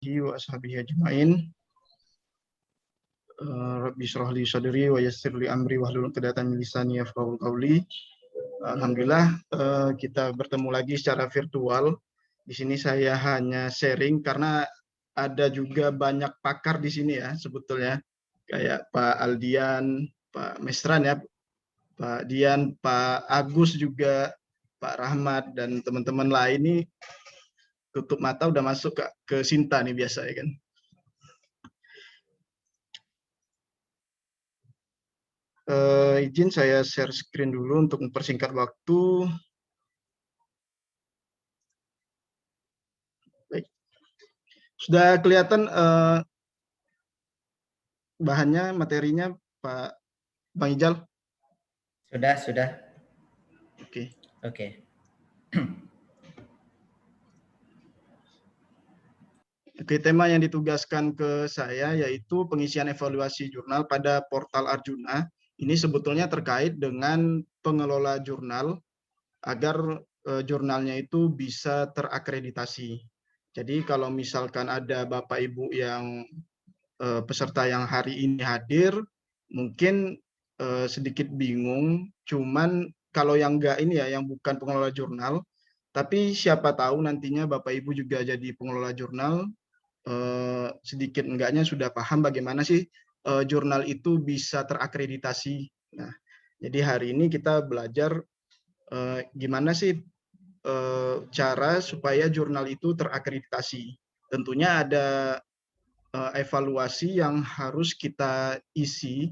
wa ashabihi ajma'in. Rabbi shrah li sadri wa yassir li amri wahlul 'uqdatam min lisani yafqahu qawli. Alhamdulillah kita bertemu lagi secara virtual. Di sini saya hanya sharing karena ada juga banyak pakar di sini ya sebetulnya. Kayak Pak Aldian, Pak Mesran ya, Pak Dian, Pak Agus juga, Pak Rahmat dan teman-teman lain ini tutup mata udah masuk ke Sinta nih biasa ya kan. Izin saya share screen dulu untuk mempersingkat waktu. Baik. Sudah kelihatan bahannya, materinya, Pak Bang Ijal? Sudah. Oke. Oke. Oke, tema yang ditugaskan ke saya yaitu pengisian evaluasi jurnal pada portal Arjuna. Ini sebetulnya terkait dengan pengelola jurnal agar jurnalnya itu bisa terakreditasi. Jadi kalau misalkan ada Bapak Ibu yang peserta yang hari ini hadir, mungkin sedikit bingung, cuman kalau yang enggak ini ya, yang bukan pengelola jurnal, tapi siapa tahu nantinya Bapak Ibu juga jadi pengelola jurnal, sedikit enggaknya sudah paham bagaimana sih jurnal itu bisa terakreditasi. Nah, jadi hari ini kita belajar gimana sih cara supaya jurnal itu terakreditasi. Tentunya ada evaluasi yang harus kita isi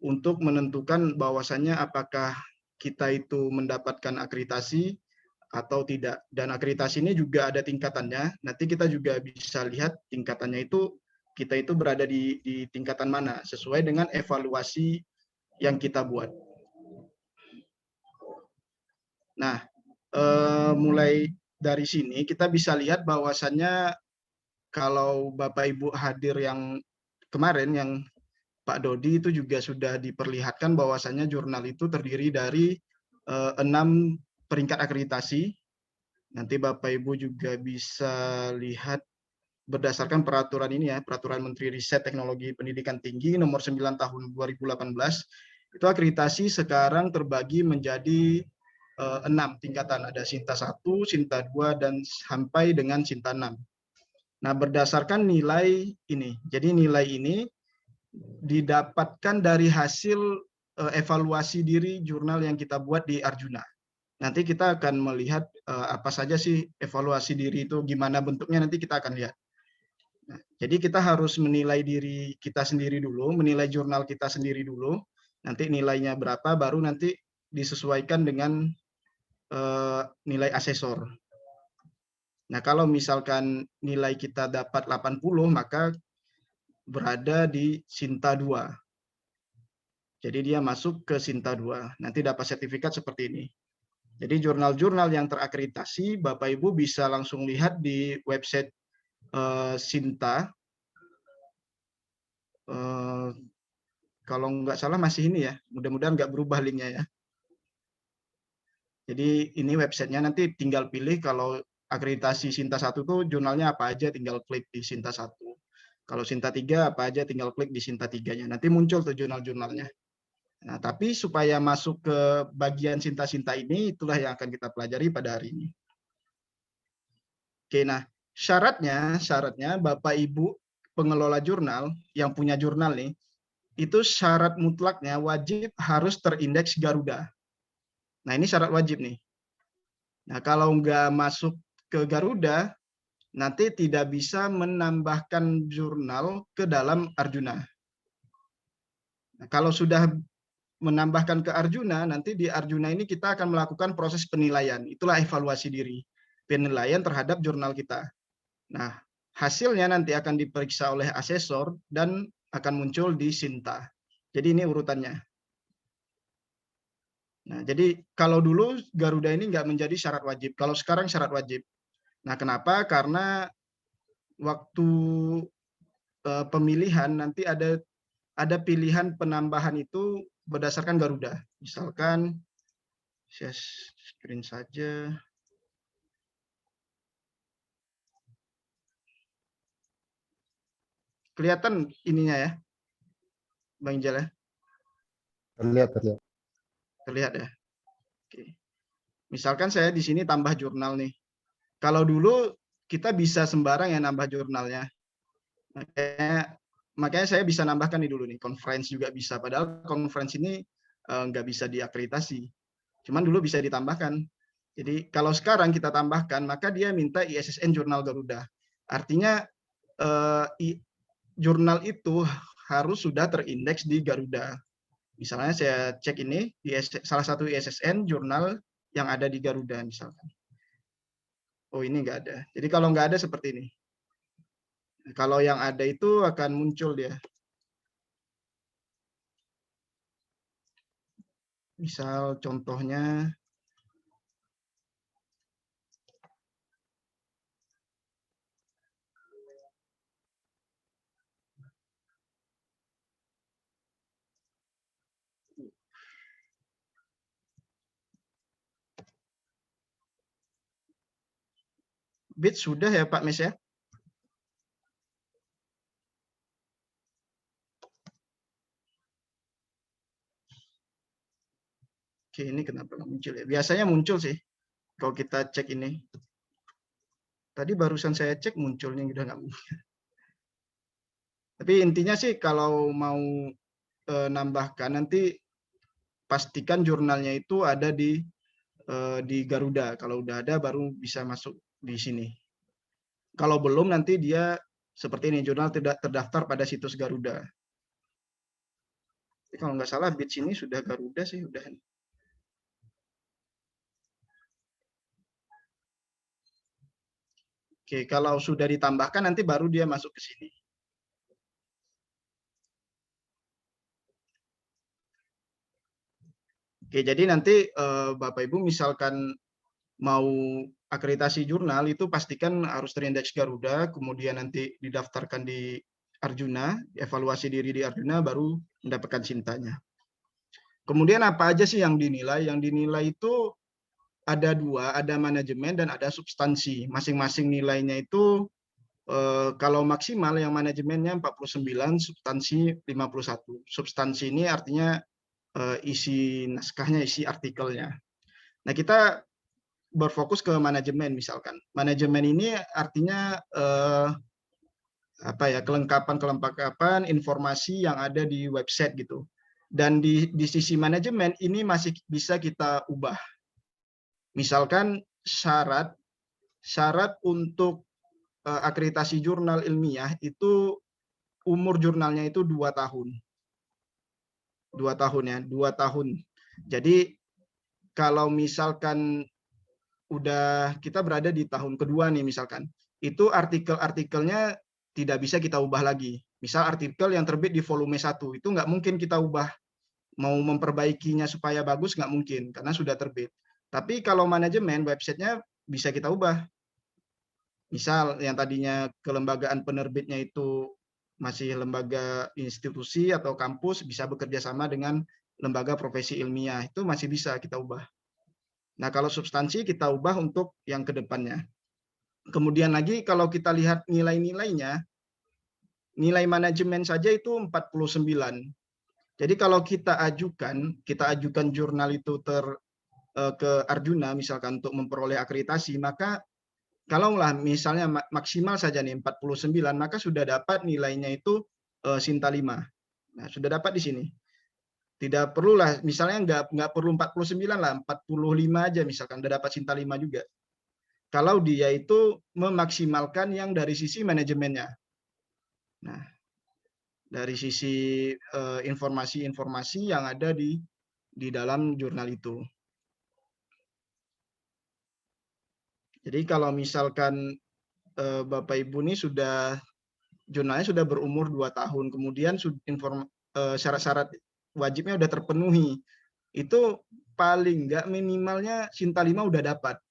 untuk menentukan bahwasannya apakah kita itu mendapatkan akreditasi atau tidak. Dan akreditasi ini juga ada tingkatannya. Nanti kita juga bisa lihat tingkatannya itu kita itu berada di tingkatan mana sesuai dengan evaluasi yang kita buat. Nah, mulai dari sini kita bisa lihat bahwasannya kalau Bapak Ibu hadir yang kemarin yang Pak Dodi itu juga sudah diperlihatkan bahwasannya jurnal itu terdiri dari 6 peringkat akreditasi. Nanti Bapak Ibu juga bisa lihat berdasarkan peraturan ini ya, Peraturan Menteri Riset Teknologi Pendidikan Tinggi nomor 9 tahun 2018. Itu akreditasi sekarang terbagi menjadi 6 tingkatan. Ada Sinta 1, Sinta 2, dan sampai dengan Sinta 6. Nah, berdasarkan nilai ini. Jadi nilai ini didapatkan dari hasil evaluasi diri jurnal yang kita buat di Arjuna. Nanti kita akan melihat apa saja sih evaluasi diri itu, gimana bentuknya nanti kita akan lihat. Nah, jadi kita harus menilai diri kita sendiri dulu, menilai jurnal kita sendiri dulu, nanti nilainya berapa, baru nanti disesuaikan dengan nilai asesor. Nah, kalau misalkan nilai kita dapat 80, maka berada di Sinta 2. Jadi dia masuk ke Sinta 2. Nanti dapat sertifikat seperti ini. Jadi jurnal-jurnal yang terakreditasi, Bapak Ibu bisa langsung lihat di website Sinta. Kalau nggak salah masih ini ya, mudah-mudahan nggak berubah linknya ya. Jadi ini websitenya, nanti tinggal pilih kalau akreditasi Sinta 1 tuh jurnalnya apa aja, tinggal klik di Sinta 1. Kalau Sinta 3 apa aja, tinggal klik di Sinta 3-nya. Nanti muncul tuh jurnal-jurnalnya. Nah, tapi supaya masuk ke bagian Sinta-Sinta ini, itulah yang akan kita pelajari pada hari ini. Oke, nah syaratnya Bapak Ibu pengelola jurnal yang punya jurnal nih, itu syarat mutlaknya wajib harus terindeks Garuda. Nah, ini syarat wajib nih. Nah, kalau nggak masuk ke Garuda, nanti tidak bisa menambahkan jurnal ke dalam Arjuna. Nah, kalau sudah menambahkan ke Arjuna, nanti di Arjuna ini kita akan melakukan proses penilaian. Itulah evaluasi diri. Penilaian terhadap jurnal kita. Nah, hasilnya nanti akan diperiksa oleh asesor dan akan muncul di Sinta. Jadi ini urutannya. Nah, jadi kalau dulu Garuda ini nggak menjadi syarat wajib. Kalau sekarang syarat wajib. Nah, kenapa? Karena waktu pemilihan nanti ada pilihan penambahan itu berdasarkan Garuda. Misalkan saya screen saja. Kelihatan ininya ya, Bang Ijal ya? Terlihat, terlihat. Terlihat ya? Oke. Misalkan saya di sini tambah jurnal nih. Kalau dulu kita bisa sembarang ya nambah jurnalnya. Makanya saya bisa nambahkan nih dulu nih, conference juga bisa. Padahal conference ini nggak bisa diakreditasi. Cuman dulu bisa ditambahkan. Jadi kalau sekarang kita tambahkan, maka dia minta ISSN Jurnal Garuda. Artinya jurnal itu harus sudah terindeks di Garuda. Misalnya saya cek ini, salah satu ISSN jurnal yang ada di Garuda misalkan. Oh ini nggak ada. Jadi kalau nggak ada seperti ini. Kalau yang ada itu akan muncul dia. Misal contohnya, bit sudah ya Pak Mes ya? Oke, ini kenapa nggak muncul ya? Biasanya muncul sih kalau kita cek ini. Tadi barusan saya cek munculnya udah nggak muncul. Tapi intinya sih kalau mau nambahkan nanti pastikan jurnalnya itu ada di Garuda. Kalau udah ada baru bisa masuk di sini. Kalau belum nanti dia seperti ini, jurnal tidak terdaftar pada situs Garuda. Tapi kalau nggak salah bit sini sudah Garuda sih, udah. Oke, kalau sudah ditambahkan nanti baru dia masuk ke sini. Oke, jadi nanti Bapak Ibu misalkan mau akreditasi jurnal itu pastikan harus terindeks Garuda, kemudian nanti didaftarkan di Arjuna, evaluasi diri di Arjuna baru mendapatkan cintanya. Kemudian apa aja sih yang dinilai? Yang dinilai itu ada dua, ada manajemen dan ada substansi. Masing-masing nilainya itu kalau maksimal yang manajemennya 49, substansi 51. Substansi ini artinya isi naskahnya, isi artikelnya. Nah, kita berfokus ke manajemen misalkan. Manajemen ini artinya kelengkapan informasi yang ada di website gitu. Dan di sisi manajemen ini masih bisa kita ubah. Misalkan syarat untuk akreditasi jurnal ilmiah itu umur jurnalnya itu 2 tahun. 2 tahun ya, 2 tahun. Jadi kalau misalkan udah kita berada di tahun kedua nih misalkan, itu artikel-artikelnya tidak bisa kita ubah lagi. Misal artikel yang terbit di volume 1 itu nggak mungkin kita ubah. Mau memperbaikinya supaya bagus nggak mungkin karena sudah terbit. Tapi kalau manajemen websitenya bisa kita ubah. Misal yang tadinya kelembagaan penerbitnya itu masih lembaga institusi atau kampus bisa bekerja sama dengan lembaga profesi ilmiah, itu masih bisa kita ubah. Nah, kalau substansi kita ubah untuk yang ke depannya. Kemudian lagi kalau kita lihat nilai-nilainya, nilai manajemen saja itu 49. Jadi kalau kita ajukan jurnal itu ke Arjuna misalkan untuk memperoleh akreditasi, maka kalaulah misalnya maksimal saja nih 49, maka sudah dapat nilainya itu Sinta 5. Nah, sudah dapat di sini. Tidak perlulah, misalnya nggak perlu 49 lah, 45 aja misalkan, udah dapat Sinta 5 juga. Kalau dia itu memaksimalkan yang dari sisi manajemennya. Nah, dari sisi informasi-informasi yang ada di dalam jurnal itu. Jadi kalau misalkan Bapak Ibu ini jurnalnya sudah berumur 2 tahun, kemudian syarat-syarat wajibnya sudah terpenuhi, itu paling nggak minimalnya Sinta 5 udah dapat.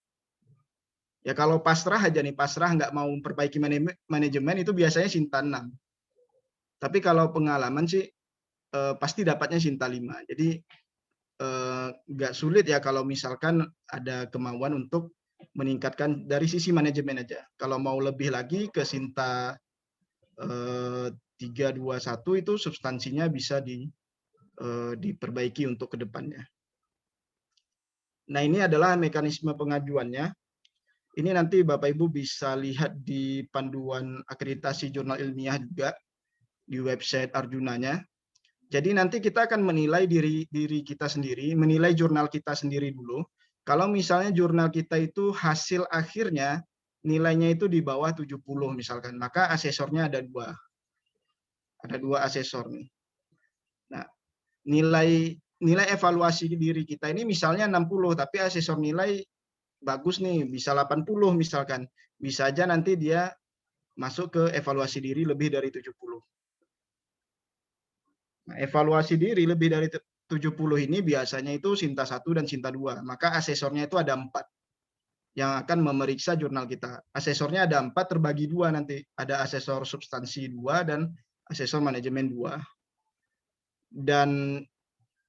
Ya kalau pasrah aja nih, pasrah nggak mau memperbaiki manajemen itu biasanya Sinta 6. Tapi kalau pengalaman sih pasti dapatnya Sinta 5. Jadi nggak sulit ya kalau misalkan ada kemauan untuk meningkatkan dari sisi manajemen aja. Kalau mau lebih lagi ke Sinta 321 itu substansinya bisa diperbaiki untuk kedepannya. Nah, ini adalah mekanisme pengajuannya. Ini nanti Bapak Ibu bisa lihat di panduan akreditasi jurnal ilmiah juga di website Arjunanya. Jadi nanti kita akan menilai diri kita sendiri, menilai jurnal kita sendiri dulu. Kalau misalnya jurnal kita itu hasil akhirnya nilainya itu di bawah 70 misalkan, maka asesornya ada dua. Ada dua asesor nih. Nah, nilai evaluasi diri kita ini misalnya 60, tapi asesor nilai bagus nih, bisa 80 misalkan. Bisa aja nanti dia masuk ke evaluasi diri lebih dari 70. Nah, evaluasi diri lebih dari 70 ini biasanya itu Sinta 1 dan Sinta 2. Maka asesornya itu ada 4 yang akan memeriksa jurnal kita. Asesornya ada 4 terbagi 2 nanti. Ada asesor substansi 2 dan asesor manajemen 2. Dan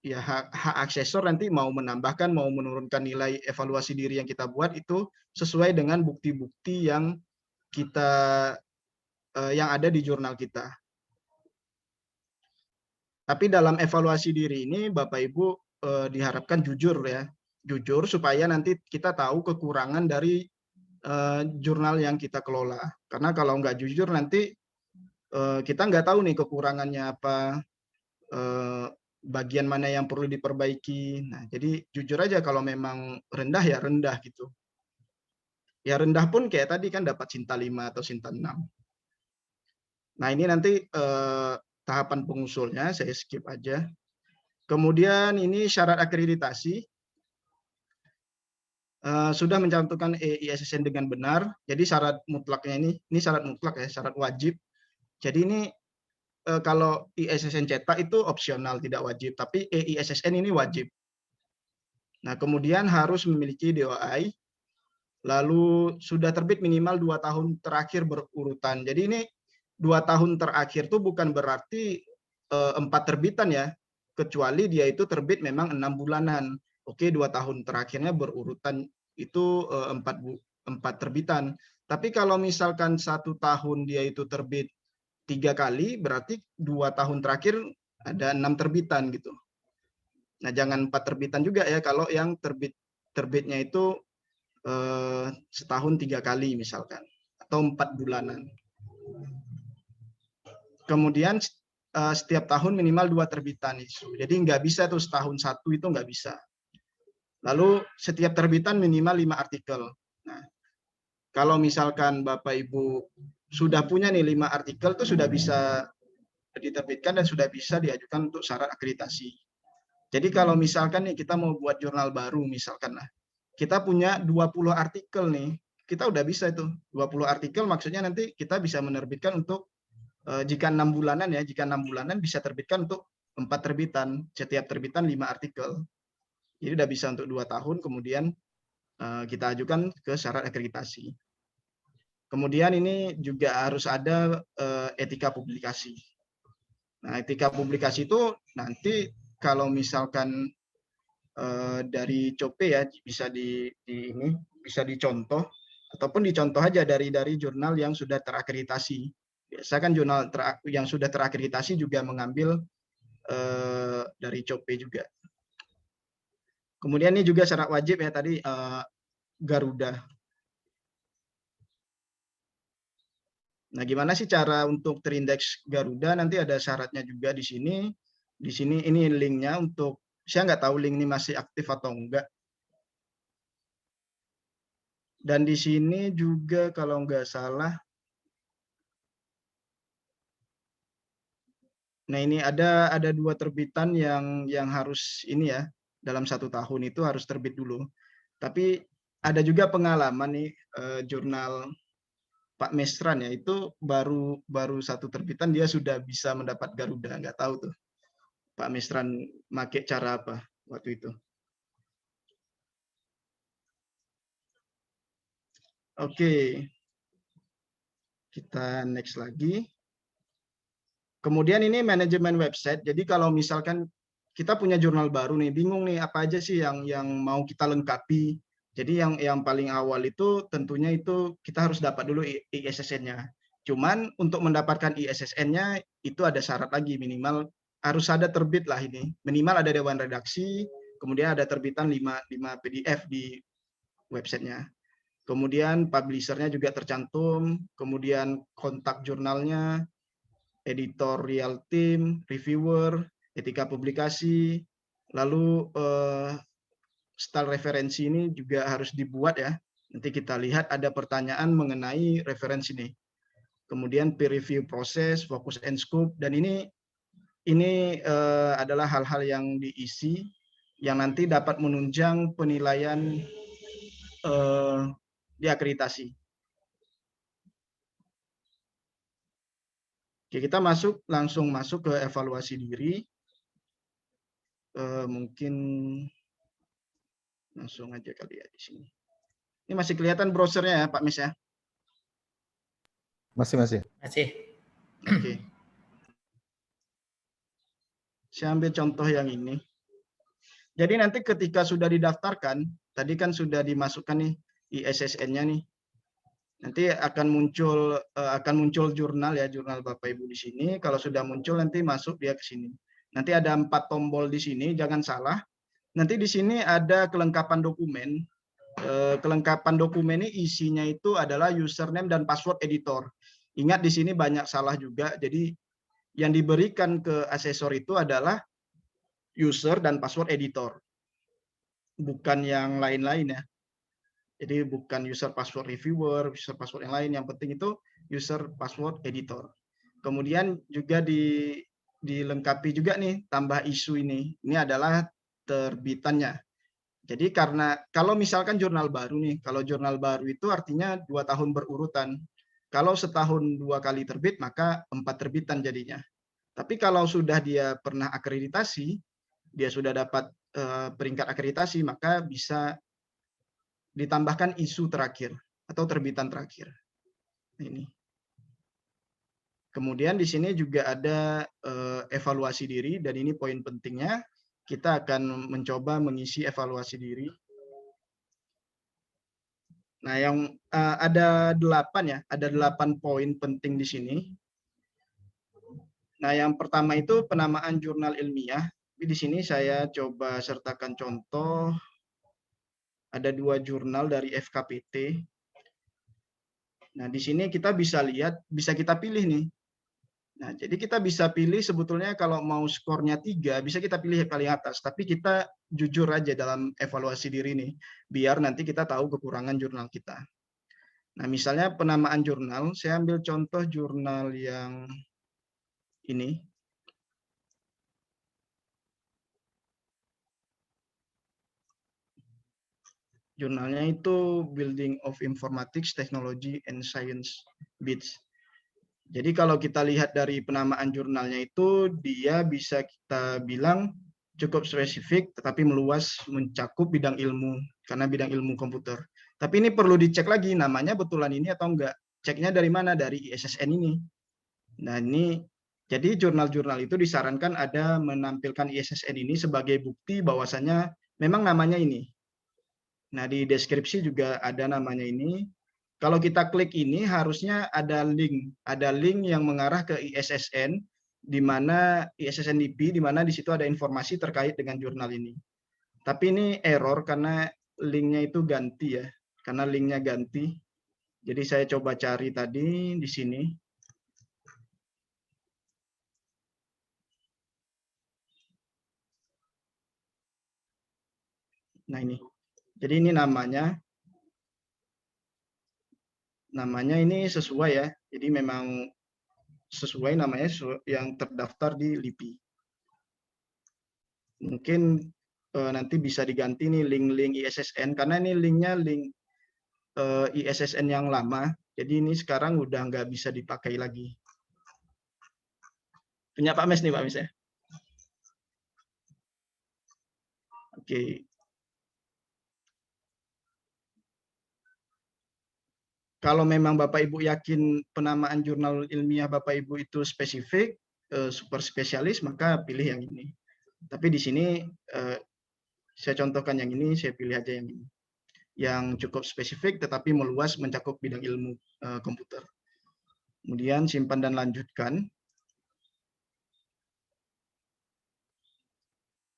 ya hak asesor nanti mau menambahkan, mau menurunkan nilai evaluasi diri yang kita buat itu sesuai dengan bukti-bukti yang yang ada di jurnal kita. Tapi dalam evaluasi diri ini Bapak Ibu diharapkan jujur ya, jujur supaya nanti kita tahu kekurangan dari jurnal yang kita kelola. Karena kalau nggak jujur nanti kita nggak tahu nih kekurangannya apa, bagian mana yang perlu diperbaiki. Nah, jadi jujur aja kalau memang rendah ya rendah gitu. Ya rendah pun kayak tadi kan dapat Sinta 5 atau Sinta 6. Nah, ini nanti tahapan pengusulnya, saya skip aja. Kemudian ini syarat akreditasi. Sudah mencantumkan EISSN dengan benar. Jadi syarat mutlaknya ini syarat mutlak ya, syarat wajib. Jadi ini kalau ISSN cetak itu opsional, tidak wajib. Tapi EISSN ini wajib. Nah, kemudian harus memiliki DOI. Lalu sudah terbit minimal 2 tahun terakhir berurutan. Jadi ini 2 tahun terakhir itu bukan berarti 4 terbitan ya, kecuali dia itu terbit memang 6 bulanan. Oke, 2 tahun terakhirnya berurutan itu 4 terbitan. Tapi kalau misalkan 1 tahun dia itu terbit 3 kali, berarti 2 tahun terakhir ada 6 terbitan gitu. Nah, jangan 4 terbitan juga ya kalau yang terbitnya itu setahun 3 kali misalkan, atau 4 bulanan. Kemudian setiap tahun minimal 2 terbitan isu. Jadi nggak bisa tuh setahun 1 itu nggak bisa. Lalu setiap terbitan minimal 5 artikel. Nah, kalau misalkan Bapak Ibu sudah punya nih 5 artikel itu sudah bisa diterbitkan dan sudah bisa diajukan untuk syarat akreditasi. Jadi kalau misalkan nih kita mau buat jurnal baru misalkan lah, kita punya 20 artikel nih, kita udah bisa itu. 20 artikel maksudnya nanti kita bisa menerbitkan untuk jika 6 bulanan ya, jika 6 bulanan bisa terbitkan untuk 4 terbitan, setiap terbitan 5 artikel. Jadi udah bisa untuk 2 tahun, kemudian kita ajukan ke syarat akreditasi. Kemudian ini juga harus ada etika publikasi. Nah, etika publikasi itu nanti kalau misalkan dari COPE ya bisa bisa dicontoh ataupun dicontoh aja dari jurnal yang sudah terakreditasi. Biasa kan jurnal yang sudah terakreditasi juga mengambil dari COPE juga. Kemudian ini juga syarat wajib ya tadi Garuda. Nah, gimana sih cara untuk terindeks Garuda? Nanti ada syaratnya juga di sini. Di sini ini linknya untuk, saya nggak tahu link ini masih aktif atau enggak. Dan di sini juga kalau nggak salah, nah ini ada 2 terbitan yang harus ini ya, dalam 1 tahun itu harus terbit dulu. Tapi ada juga pengalaman nih jurnal Pak Mesran ya, itu baru 1 terbitan dia sudah bisa mendapat Garuda, nggak tahu tuh Pak Mesran pakai cara apa waktu itu. Oke, kita next lagi. Kemudian ini manajemen website. Jadi kalau misalkan kita punya jurnal baru nih, bingung nih apa aja sih yang mau kita lengkapi. Jadi yang paling awal itu tentunya itu kita harus dapat dulu ISSN-nya. Cuman untuk mendapatkan ISSN-nya itu ada syarat lagi, minimal harus ada terbit lah ini. Minimal ada dewan redaksi, kemudian ada terbitan 5 PDF di websitenya. Kemudian publisher-nya juga tercantum, kemudian kontak jurnalnya, editorial team, reviewer, etika publikasi, lalu style referensi ini juga harus dibuat ya. Nanti kita lihat ada pertanyaan mengenai referensi ini. Kemudian peer review proses, focus and scope, dan ini adalah hal-hal yang diisi yang nanti dapat menunjang penilaian di akreditasi. Oke, kita langsung masuk ke evaluasi diri. Mungkin langsung aja kali ya di sini. Ini masih kelihatan browsernya ya, Pak Mis ya? Masih. Masih. Oke. Saya ambil contoh yang ini. Jadi nanti ketika sudah didaftarkan, tadi kan sudah dimasukkan nih ISSN-nya nih. Nanti akan muncul jurnal ya, jurnal Bapak Ibu di sini. Kalau sudah muncul nanti masuk dia ke sini. Nanti ada 4 tombol di sini, jangan salah. Nanti di sini ada kelengkapan dokumen. Kelengkapan dokumen ini isinya itu adalah username dan password editor. Ingat di sini banyak salah juga. Jadi yang diberikan ke asesor itu adalah user dan password editor, bukan yang lain-lain ya. Jadi bukan user password reviewer, user password yang lain. Yang penting itu user password editor. Kemudian juga dilengkapi juga nih tambah isu ini. Ini adalah terbitannya. Jadi karena kalau misalkan jurnal baru nih, kalau jurnal baru itu artinya 2 tahun berurutan. Kalau setahun 2 kali terbit, maka 4 terbitan jadinya. Tapi kalau sudah dia pernah akreditasi, dia sudah dapat peringkat akreditasi, maka bisa ditambahkan isu terakhir atau terbitan terakhir. Ini. Kemudian di sini juga ada evaluasi diri, dan ini poin pentingnya. Kita akan mencoba mengisi evaluasi diri. Nah, yang ada 8 ya, ada 8 poin penting di sini. Nah, yang pertama itu penamaan jurnal ilmiah. Di sini saya coba sertakan contoh. Ada 2 jurnal dari FKPT. Nah, di sini kita bisa lihat, bisa kita pilih nih. Nah, jadi kita bisa pilih sebetulnya kalau mau skornya 3, bisa kita pilih yang paling atas. Tapi kita jujur aja dalam evaluasi diri nih, biar nanti kita tahu kekurangan jurnal kita. Nah, misalnya penamaan jurnal, saya ambil contoh jurnal yang ini. Jurnalnya itu Building of Informatics, Technology and Science, BITS. Jadi kalau kita lihat dari penamaan jurnalnya itu, dia bisa kita bilang cukup spesifik, tetapi meluas mencakup bidang ilmu, karena bidang ilmu komputer. Tapi ini perlu dicek lagi, namanya betulan ini atau enggak. Ceknya dari mana? Dari ISSN ini. Nah, ini jadi jurnal-jurnal itu disarankan ada menampilkan ISSN ini sebagai bukti bahwasannya memang namanya ini. Nah, di deskripsi juga ada namanya ini. Kalau kita klik ini harusnya ada link yang mengarah ke ISSN, di mana ISSN-DP, di mana di situ ada informasi terkait dengan jurnal ini. Tapi ini error karena linknya itu ganti ya, karena linknya ganti. Jadi saya coba cari tadi di sini. Nah ini, jadi ini namanya ini sesuai ya. Jadi memang sesuai namanya yang terdaftar di LIPI. Mungkin nanti bisa diganti nih link-link ISSN karena ini linknya link ISSN yang lama. Jadi ini sekarang udah nggak bisa dipakai lagi. Punya Pak Mes nih Pak Mes ya. Oke. Kalau memang Bapak Ibu yakin penamaan jurnal ilmiah Bapak Ibu itu spesifik, super spesialis, maka pilih yang ini. Tapi di sini saya contohkan yang ini, saya pilih aja yang ini. Yang cukup spesifik tetapi meluas mencakup bidang ilmu komputer. Kemudian simpan dan lanjutkan.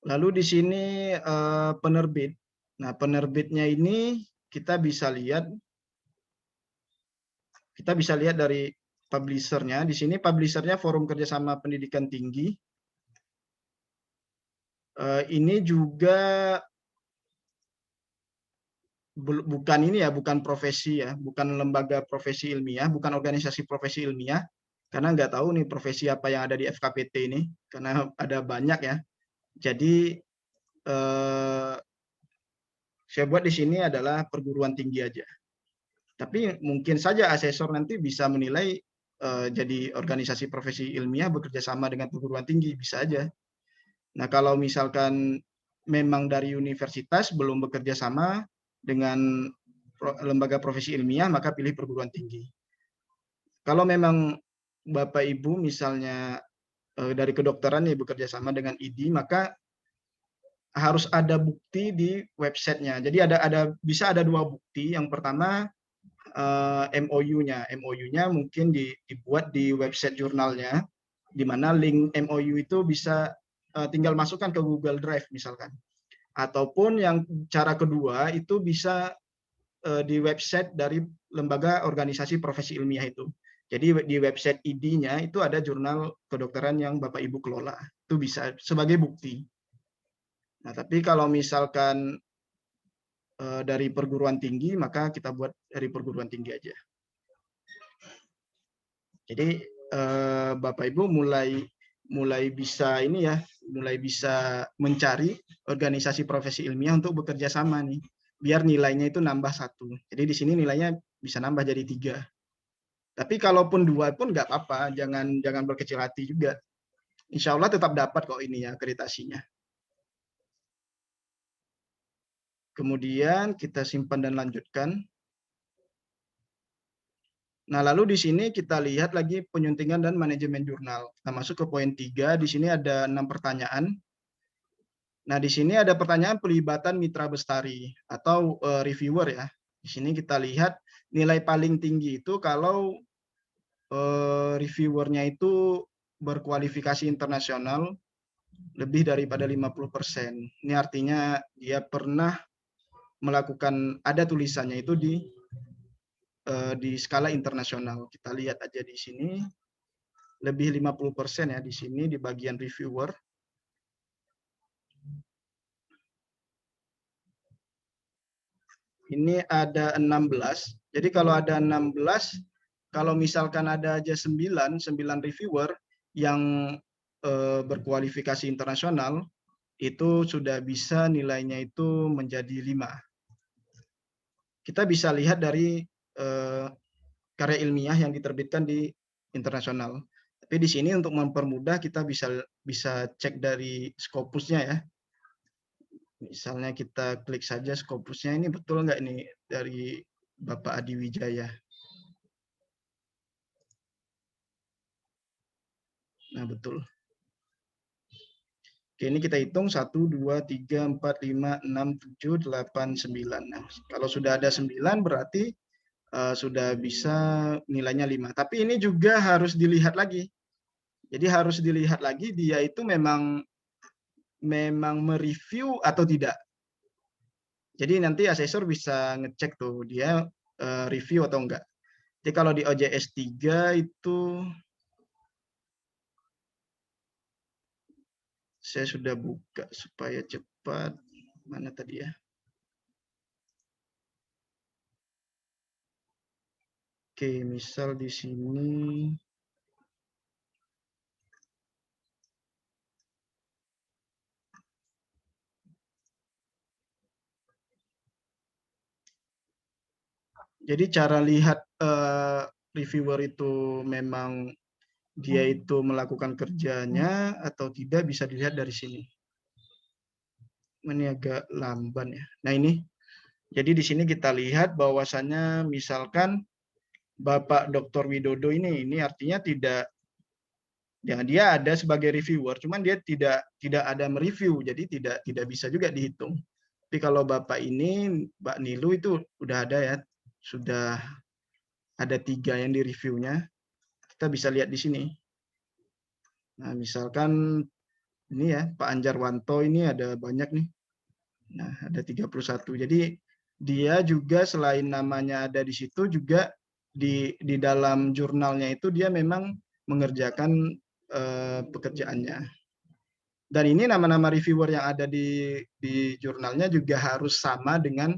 Lalu di sini penerbit. Nah, penerbitnya ini kita bisa lihat dari publishernya. Di sini publishernya Forum Kerjasama Pendidikan Tinggi. Ini juga bukan profesi ya, bukan lembaga profesi ilmiah, bukan organisasi profesi ilmiah, karena nggak tahu nih profesi apa yang ada di FKPT ini, karena ada banyak ya. Jadi saya buat di sini adalah perguruan tinggi aja. Tapi mungkin saja asesor nanti bisa menilai jadi organisasi profesi ilmiah bekerja sama dengan perguruan tinggi, bisa aja. Nah, kalau misalkan memang dari universitas belum bekerja sama dengan lembaga profesi ilmiah, maka pilih perguruan tinggi. Kalau memang Bapak Ibu misalnya dari kedokteran ya bekerja sama dengan ID, maka harus ada bukti di websitenya. Jadi bisa ada dua bukti. Yang pertama MOU-nya. MOU-nya mungkin dibuat di website jurnalnya, di mana link MOU itu bisa tinggal masukkan ke Google Drive misalkan. Ataupun yang cara kedua itu bisa di website dari lembaga organisasi profesi ilmiah itu. Jadi di website ID-nya itu ada jurnal kedokteran yang Bapak Ibu kelola. Itu bisa sebagai bukti. Nah, tapi kalau misalkan dari perguruan tinggi, maka kita buat dari perguruan tinggi aja. Jadi Bapak Ibu mulai bisa mulai bisa mencari organisasi profesi ilmiah untuk bekerja sama nih, biar nilainya itu nambah 1. Jadi di sini nilainya bisa nambah jadi 3. Tapi kalaupun 2 pun nggak apa-apa, jangan berkecil hati juga. Insya Allah tetap dapat kok ini ya akreditasinya. Kemudian kita simpan dan lanjutkan. Nah, lalu di sini kita lihat lagi penyuntingan dan manajemen jurnal. Kita masuk ke poin 3, di sini ada 6 pertanyaan. Nah, di sini ada pertanyaan pelibatan mitra bestari atau reviewer ya. Di sini kita lihat nilai paling tinggi itu kalau reviewernya itu berkualifikasi internasional lebih daripada 50%. Ini artinya dia pernah melakukan, ada tulisannya itu di skala internasional. Kita lihat aja di sini lebih 50% ya di sini di bagian reviewer. Ini ada 16. Jadi kalau ada 16, kalau misalkan ada aja 9 reviewer yang berkualifikasi internasional, itu sudah bisa nilainya itu menjadi 5. Kita bisa lihat dari karya ilmiah yang diterbitkan di internasional. Tapi di sini untuk mempermudah kita bisa cek dari Scopusnya ya. Misalnya kita klik saja Scopusnya, ini betul nggak ini dari Bapak Adi Wijaya. Nah, betul. Oke, ini kita hitung 1, 2, 3, 4, 5, 6, 7, 8, 9. Nah, kalau sudah ada 9 berarti sudah bisa nilainya 5. Tapi ini juga harus dilihat lagi. Jadi harus dilihat lagi dia itu memang mereview atau tidak. Jadi nanti asesor bisa ngecek tuh dia review atau enggak. Jadi kalau di OJS 3 itu saya sudah buka supaya cepat. Mana tadi ya? Oke, misal di sini jadi cara lihat reviewer itu memang dia itu melakukan kerjanya atau tidak bisa dilihat dari sini. Ini agak lamban ya. Nah, ini. Jadi di sini kita lihat bahwasannya misalkan Bapak Dr. Widodo ini artinya tidak ya, dia ada sebagai reviewer, cuman dia tidak ada mereview, jadi tidak bisa juga dihitung. Tapi kalau Bapak ini, Mbak Nilu itu udah ada ya, sudah ada 3 yang di reviewnya. Kita bisa lihat di sini. Nah, misalkan ini ya, Pak Anjarwanto ini ada banyak nih. Nah, ada 31. Jadi dia juga selain namanya ada di situ juga di dalam jurnalnya itu dia memang mengerjakan pekerjaannya. Dan ini nama-nama reviewer yang ada di jurnalnya juga harus sama dengan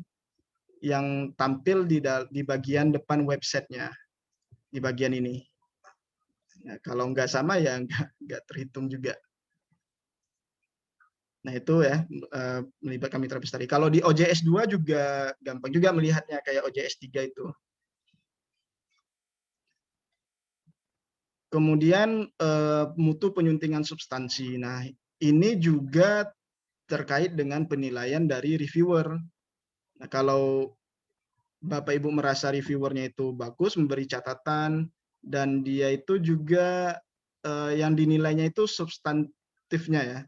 yang tampil di bagian depan websitenya, di bagian ini. Nah, kalau nggak sama ya nggak terhitung juga. Nah itu ya melibatkan mitra bestari. Kalau di OJS 2 juga gampang juga melihatnya kayak OJS 3 itu. Kemudian mutu penyuntingan substansi. Nah ini juga terkait dengan penilaian dari reviewer. Nah kalau Bapak Ibu merasa reviewernya itu bagus, memberi catatan, dan dia itu juga yang dinilainya itu substantifnya ya.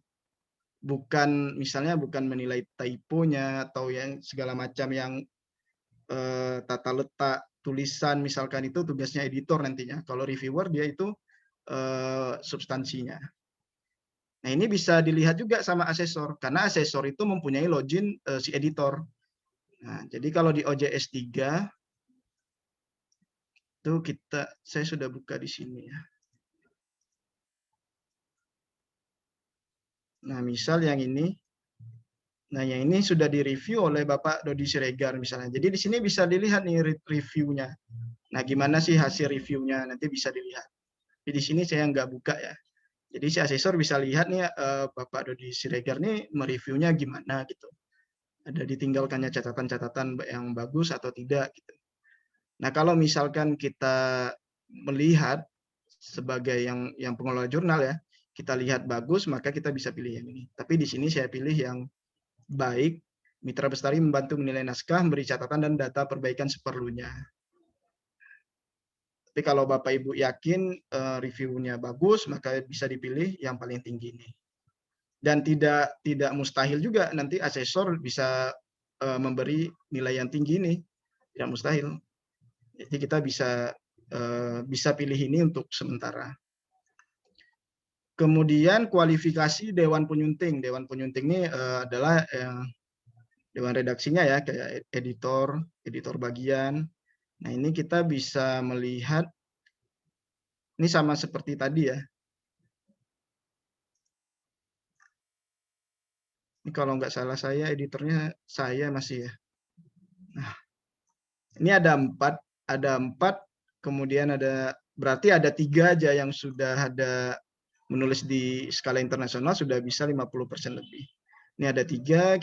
Misalnya bukan menilai typonya atau yang segala macam yang tata letak tulisan misalkan itu tugasnya editor nantinya. Kalau reviewer dia itu substansinya. Nah ini bisa dilihat juga sama asesor karena asesor itu mempunyai login si editor. Nah jadi kalau di OJS 3 itu saya sudah buka di sini ya. Nah misal yang ini. Nah, yang ini sudah direview oleh Bapak Dodi Siregar misalnya. Jadi di sini bisa dilihat nih reviewnya. Nah, gimana sih hasil reviewnya? Nanti bisa dilihat. Jadi di sini saya nggak buka ya. Jadi si asesor bisa lihat nih Bapak Dodi Siregar nih mereviewnya gimana gitu. Ada ditinggalkannya catatan-catatan yang bagus atau tidak gitu. Nah, kalau misalkan kita melihat sebagai yang pengelola jurnal ya, kita lihat bagus maka kita bisa pilih yang ini. Tapi di sini saya pilih yang baik, mitra bestari membantu menilai naskah, memberi catatan dan data perbaikan seperlunya. Tapi kalau Bapak Ibu yakin reviewnya bagus, maka bisa dipilih yang paling tinggi ini. Dan tidak mustahil juga nanti asesor bisa memberi nilai yang tinggi ini, tidak mustahil. Jadi kita bisa pilih ini untuk sementara. Kemudian kualifikasi Dewan Penyunting. Dewan Penyunting ini adalah Dewan redaksinya ya, kayak editor bagian. Nah ini kita bisa melihat, ini sama seperti tadi ya. Ini kalau nggak salah saya, editornya saya masih ya. Nah, ini ada 4, kemudian berarti ada 3 aja yang sudah ada menulis di skala internasional sudah bisa 50% lebih. Ini ada 3,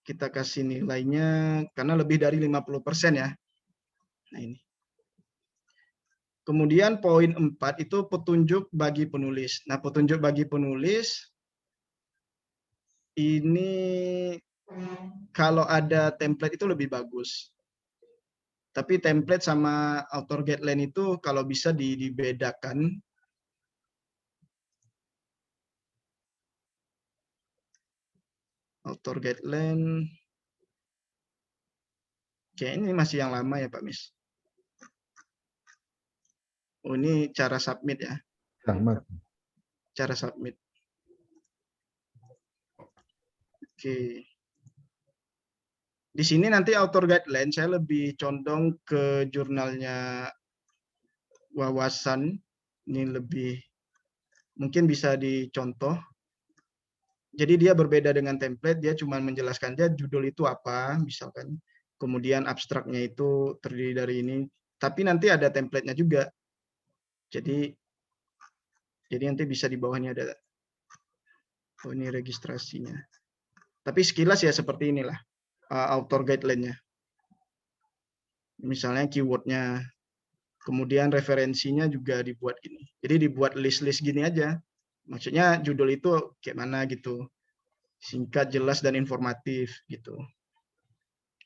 kita kasih nilainya karena lebih dari 50% ya. Nah ini. Kemudian poin 4 itu petunjuk bagi penulis. Nah, petunjuk bagi penulis ini kalau ada template itu lebih bagus. Tapi template sama author guideline itu kalau bisa dibedakan. Author guideline kayaknya ini masih yang lama ya Pak Mis. Oh ini cara submit ya. Sama. Cara submit. Oke. Di sini nanti author guideline saya lebih condong ke jurnalnya Wawasan. Ini lebih mungkin bisa dicontoh. Jadi dia berbeda dengan template, dia cuma menjelaskan aja judul itu apa, misalkan. Kemudian abstraknya itu terdiri dari ini. Tapi nanti ada template-nya juga. Jadi nanti bisa di bawahnya ada, oh ini registrasinya. Tapi sekilas ya seperti inilah author guideline-nya. Misalnya keyword-nya, kemudian referensinya juga dibuat gini. Jadi dibuat list-list gini aja. Maksudnya judul itu kayak mana gitu. Singkat, jelas, dan informatif gitu.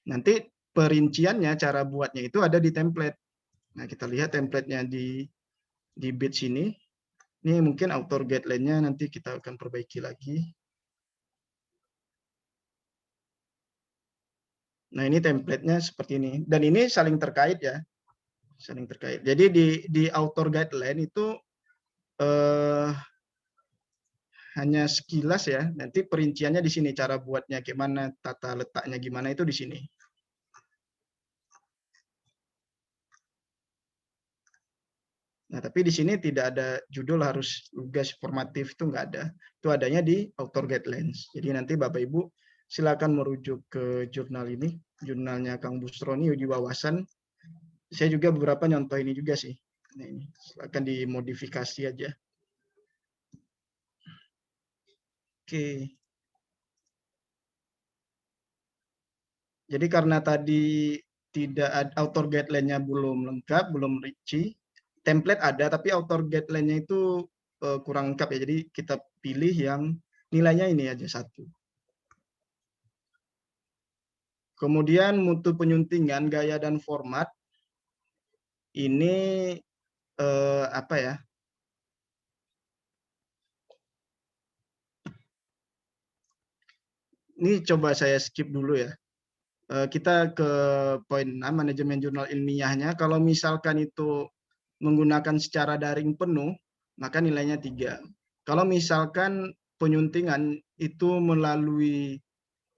Nanti perinciannya, cara buatnya itu ada di template. Nah, kita lihat template-nya di bit sini. Ini mungkin author guideline-nya nanti kita akan perbaiki lagi. Nah, ini template-nya seperti ini. Dan ini saling terkait ya. saling terkait. Jadi di author guideline itu hanya sekilas ya. Nanti perinciannya di sini, cara buatnya gimana, tata letaknya gimana itu di sini. Nah, tapi di sini tidak ada judul harus tugas formatif, itu nggak ada. Itu adanya di author guidelines. Jadi nanti Bapak Ibu silakan merujuk ke jurnal ini, jurnalnya Kang Busroni uji wawasan. Saya juga beberapa nyontoh ini juga sih. Nah, ini silakan dimodifikasi aja. Oke. Jadi karena tadi tidak ada author guideline-nya belum lengkap, belum rinci, template ada tapi author guideline-nya itu kurang lengkap ya. Jadi kita pilih yang nilainya ini aja 1. Kemudian mutu penyuntingan, gaya dan format ini apa ya? Ini coba saya skip dulu ya. Kita ke poin 6, manajemen jurnal ilmiahnya. Kalau misalkan itu menggunakan secara daring penuh, maka nilainya 3. Kalau misalkan penyuntingan itu melalui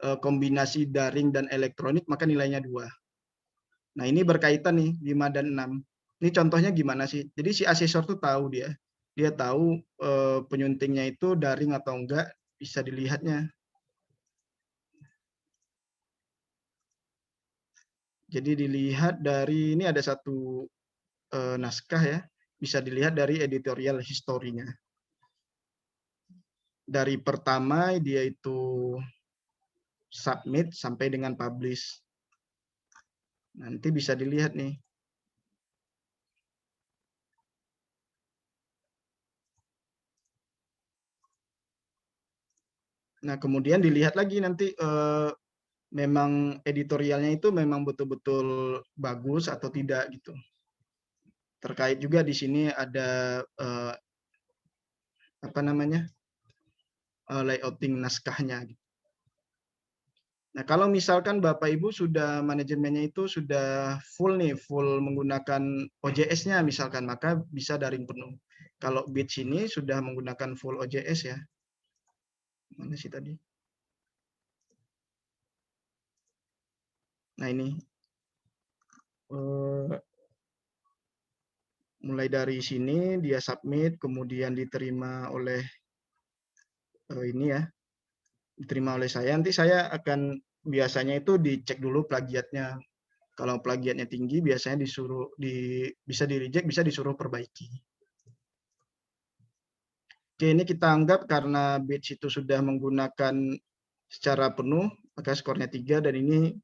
kombinasi daring dan elektronik, maka nilainya 2. Nah, ini berkaitan nih 5 dan 6. Ini contohnya gimana sih? Jadi si asesor tuh tahu dia tahu penyuntingnya itu daring atau enggak, bisa dilihatnya. Jadi dilihat dari ini ada satu naskah ya, bisa dilihat dari editorial historinya. Dari pertama dia itu submit sampai dengan publish. Nanti bisa dilihat nih. Nah, kemudian dilihat lagi nanti memang editorialnya itu memang betul-betul bagus atau tidak gitu. Terkait juga di sini ada apa namanya? Layouting naskahnya. Nah, kalau misalkan Bapak Ibu sudah manajemennya itu sudah full nih, full menggunakan OJS-nya misalkan, maka bisa daring penuh. Kalau Beach ini sudah menggunakan full OJS ya. Mana sih tadi? Nah, ini mulai dari sini dia submit, kemudian diterima oleh ini ya, diterima oleh saya. Nanti saya akan biasanya itu dicek dulu plagiatnya. Kalau plagiatnya tinggi, biasanya bisa di reject, bisa disuruh perbaiki. Oke, ini kita anggap karena Beach itu sudah menggunakan secara penuh, maka skornya 3 dan ini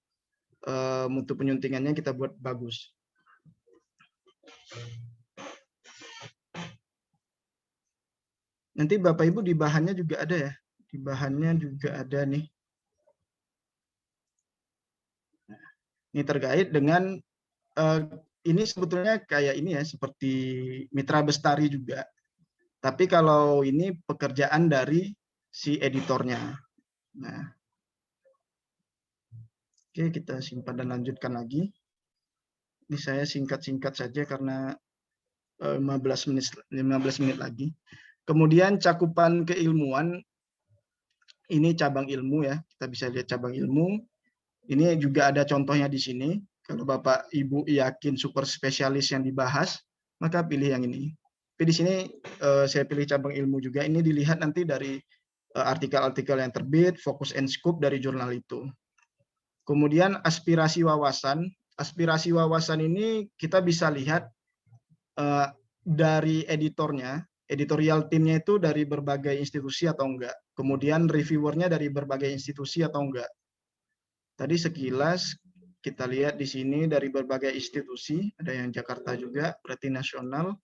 mutu penyuntingannya kita buat bagus. Nanti Bapak Ibu di bahannya juga ada ya. Di bahannya juga ada nih. Ini terkait dengan ini sebetulnya kayak ini ya, seperti Mitra Bestari juga. Tapi kalau ini pekerjaan dari si editornya. Nah, oke, kita simpan dan lanjutkan lagi. Ini saya singkat-singkat saja karena 15 menit lagi. Kemudian cakupan keilmuan, ini cabang ilmu ya, kita bisa lihat cabang ilmu. Ini juga ada contohnya di sini. Kalau Bapak Ibu yakin super spesialis yang dibahas, maka pilih yang ini. Tapi di sini saya pilih cabang ilmu juga. Ini dilihat nanti dari artikel-artikel yang terbit, fokus and scope dari jurnal itu. Kemudian aspirasi wawasan. Aspirasi wawasan ini kita bisa lihat dari editornya, editorial timnya itu dari berbagai institusi atau enggak. Kemudian reviewernya dari berbagai institusi atau enggak. Tadi sekilas kita lihat di sini dari berbagai institusi, ada yang Jakarta juga, berarti nasional.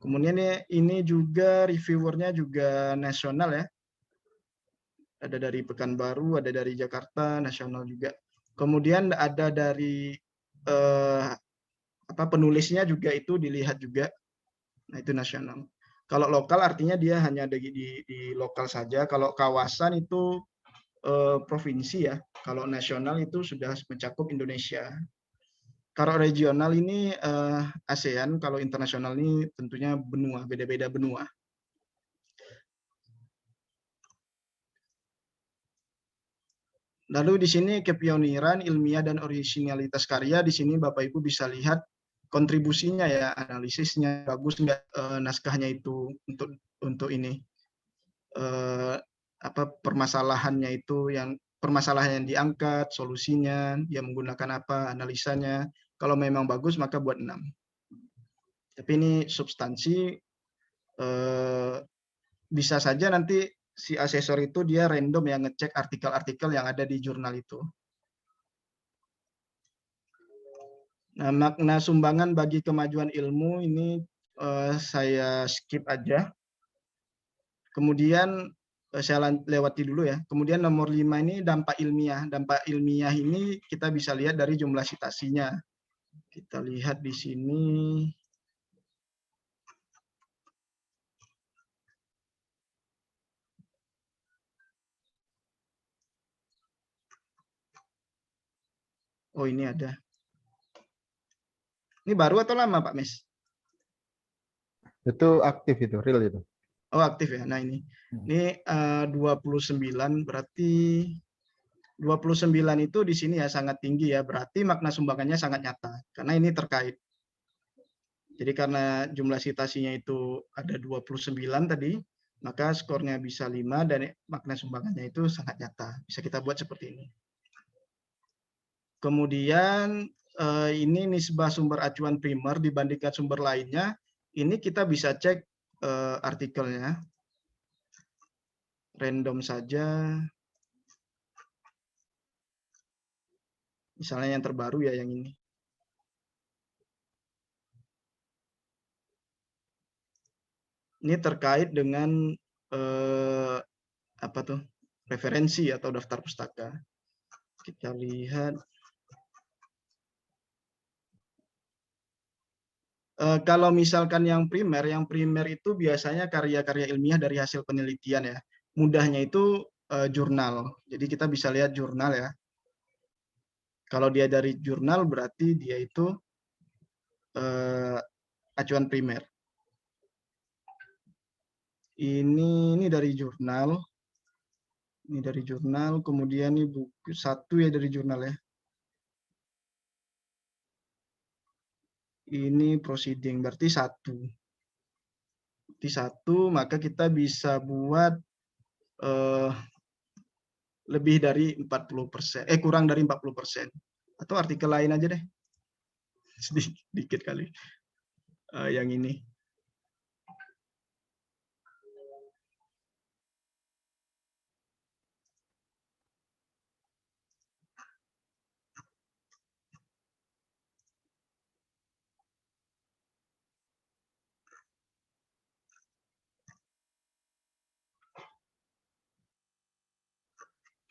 Kemudian ini juga reviewernya juga nasional ya. Ada dari Pekanbaru, ada dari Jakarta, nasional juga. Kemudian ada dari penulisnya juga itu dilihat juga. Nah, itu nasional. Kalau lokal artinya dia hanya di lokal saja. Kalau kawasan itu provinsi ya. Kalau nasional itu sudah mencakup Indonesia. Kalau regional ini ASEAN, kalau internasional ini tentunya benua, beda-beda benua. Lalu di sini kepioniran, ilmiah dan originalitas karya, di sini Bapak Ibu bisa lihat kontribusinya ya, analisisnya bagus nggak, naskahnya itu untuk ini permasalahannya itu permasalahan yang diangkat, solusinya, dia menggunakan apa, analisanya. Kalau memang bagus maka buat 6. Tapi ini substansi, bisa saja nanti si asesor itu dia random yang ngecek artikel-artikel yang ada di jurnal itu. Nah, makna sumbangan bagi kemajuan ilmu ini saya skip aja. Kemudian saya lewati dulu ya. Kemudian nomor 5 ini dampak ilmiah. Dampak ilmiah ini kita bisa lihat dari jumlah citasinya. Kita lihat di sini. Oh, ini ada. Ini baru atau lama, Pak Mes? Itu aktif itu, real itu. Oh, aktif ya. Nah, ini 29 berarti 29 itu di sini ya sangat tinggi ya. Berarti makna sumbangannya sangat nyata karena ini terkait. Jadi karena jumlah citasinya itu ada 29 tadi, maka skornya bisa 5 dan makna sumbangannya itu sangat nyata. Bisa kita buat seperti ini. Kemudian ini nisbah sumber acuan primer dibandingkan sumber lainnya. Ini kita bisa cek artikelnya. Random saja. Misalnya yang terbaru ya yang ini. Ini terkait dengan referensi atau daftar pustaka. Kita lihat. Kalau misalkan yang primer itu biasanya karya-karya ilmiah dari hasil penelitian ya. Mudahnya itu jurnal. Jadi kita bisa lihat jurnal ya. Kalau dia dari jurnal berarti dia itu acuan primer. Ini dari jurnal. Ini dari jurnal, kemudian ini buku 1 ya dari jurnal ya. Ini proceeding, berarti 1. Berarti 1, maka kita bisa buat lebih dari 40%, kurang dari 40%. Atau artikel lain aja deh. Sedikit kali. Yang ini.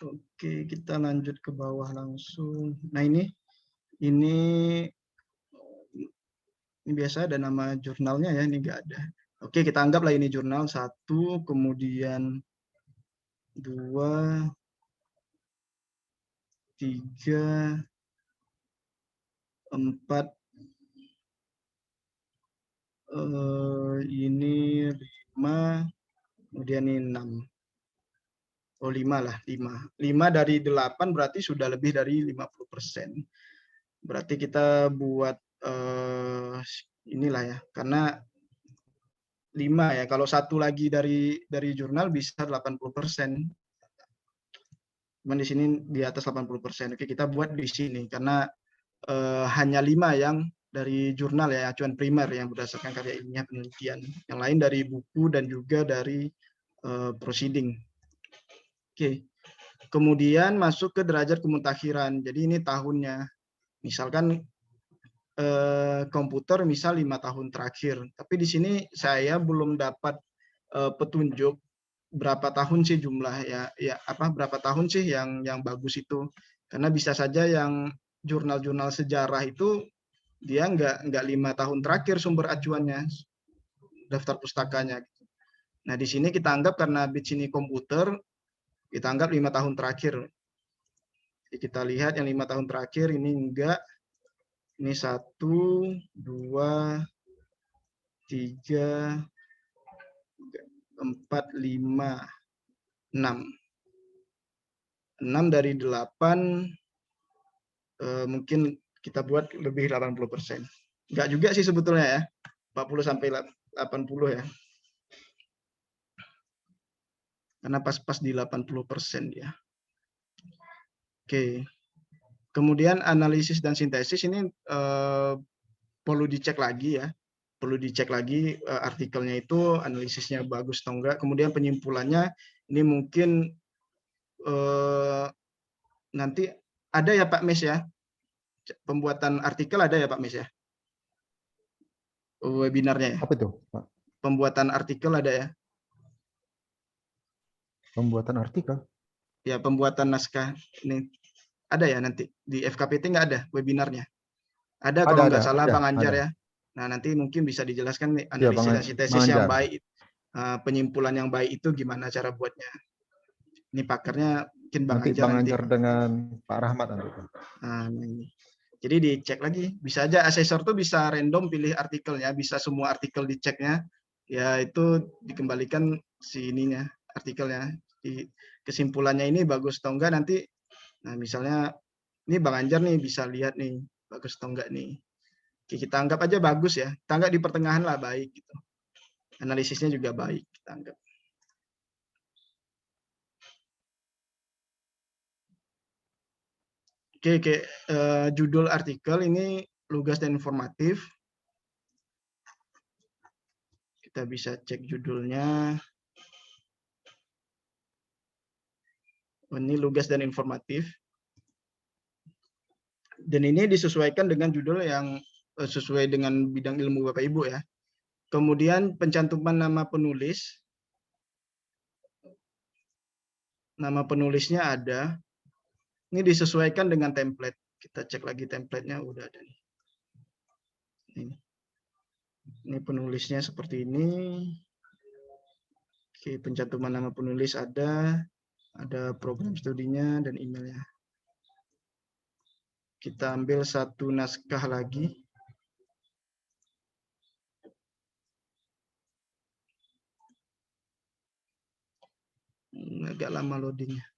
Oke, kita lanjut ke bawah langsung. Nah, ini biasa ada nama jurnalnya ya, ini enggak ada. Oke, kita anggaplah ini jurnal 1, kemudian 2, 3, 4, ini 5, kemudian ini 6. Oh, 5 lah, 5. 5 dari 8 berarti sudah lebih dari 50%. Berarti kita buat inilah ya, karena 5 ya, kalau 1 lagi dari jurnal bisa 80%. Cuman di sini di atas 80%. Oke, kita buat di sini karena hanya 5 yang dari jurnal ya, acuan primer yang berdasarkan karya ilmiah penelitian. Yang lain dari buku dan juga dari proceeding. Oke. Kemudian masuk ke derajat kemutakhiran. Jadi ini tahunnya. Misalkan komputer misal 5 tahun terakhir. Tapi di sini saya belum dapat petunjuk berapa tahun sih jumlah berapa tahun sih yang bagus itu. Karena bisa saja yang jurnal-jurnal sejarah itu dia nggak 5 tahun terakhir sumber acuannya, daftar pustakanya. Nah, di sini kita anggap karena bits ini komputer, kita anggap 5 tahun terakhir. Jadi kita lihat yang 5 tahun terakhir ini enggak, Ini 1, 2, 3, 4, 5, 6. 6 dari 8 mungkin kita buat lebih 80%. Enggak juga sih sebetulnya ya. 40 sampai 80 ya. Karena pas-pas di 80% dia. Oke. Kemudian analisis dan sintesis ini perlu dicek lagi ya. Perlu dicek lagi artikelnya itu analisisnya bagus atau enggak. Kemudian penyimpulannya ini mungkin nanti ada ya Pak Mes ya. Pembuatan artikel ada ya Pak Mes ya. Webinarnya ya. Apa itu, Pak? Pembuatan artikel ada ya. Pembuatan artikel? Ya, pembuatan naskah ini ada ya nanti di FKPT nggak ada webinarnya. Ada kalau nggak salah Bang Anjar ada. ya. Nah, nanti mungkin bisa dijelaskan nih Ya, analisis dan sintesis Bang yang Anjar. baik, penyimpulan yang baik itu gimana cara buatnya. Ini pakarnya mungkin Bang Nanti Anjar Bang nanti. Anjar dengan Pak Rahmat nanti. Nah, ini. Jadi dicek lagi. Bisa aja asesor tuh bisa random pilih artikelnya, bisa semua artikel diceknya. Ya itu dikembalikan si ininya, artikelnya. Di kesimpulannya ini bagus atau enggak nanti. Nah, misalnya ini Bang Anjar nih bisa lihat nih bagus atau enggak nih. Oke, kita anggap aja bagus ya. Kita anggap di pertengahan lah baik gitu. Analisisnya juga baik kita anggap. Oke. Judul artikel ini lugas dan informatif. Kita bisa cek judulnya. Ini lugas dan informatif. Dan ini disesuaikan dengan judul yang sesuai dengan bidang ilmu Bapak Ibu ya. Kemudian pencantuman nama penulis. Nama penulisnya ada. Ini disesuaikan dengan template. Kita cek lagi templatenya udah ada nih. Ini penulisnya seperti ini. Oke, pencantuman nama penulis ada program studinya dan emailnya. Kita ambil satu naskah lagi. Agak lama loadingnya.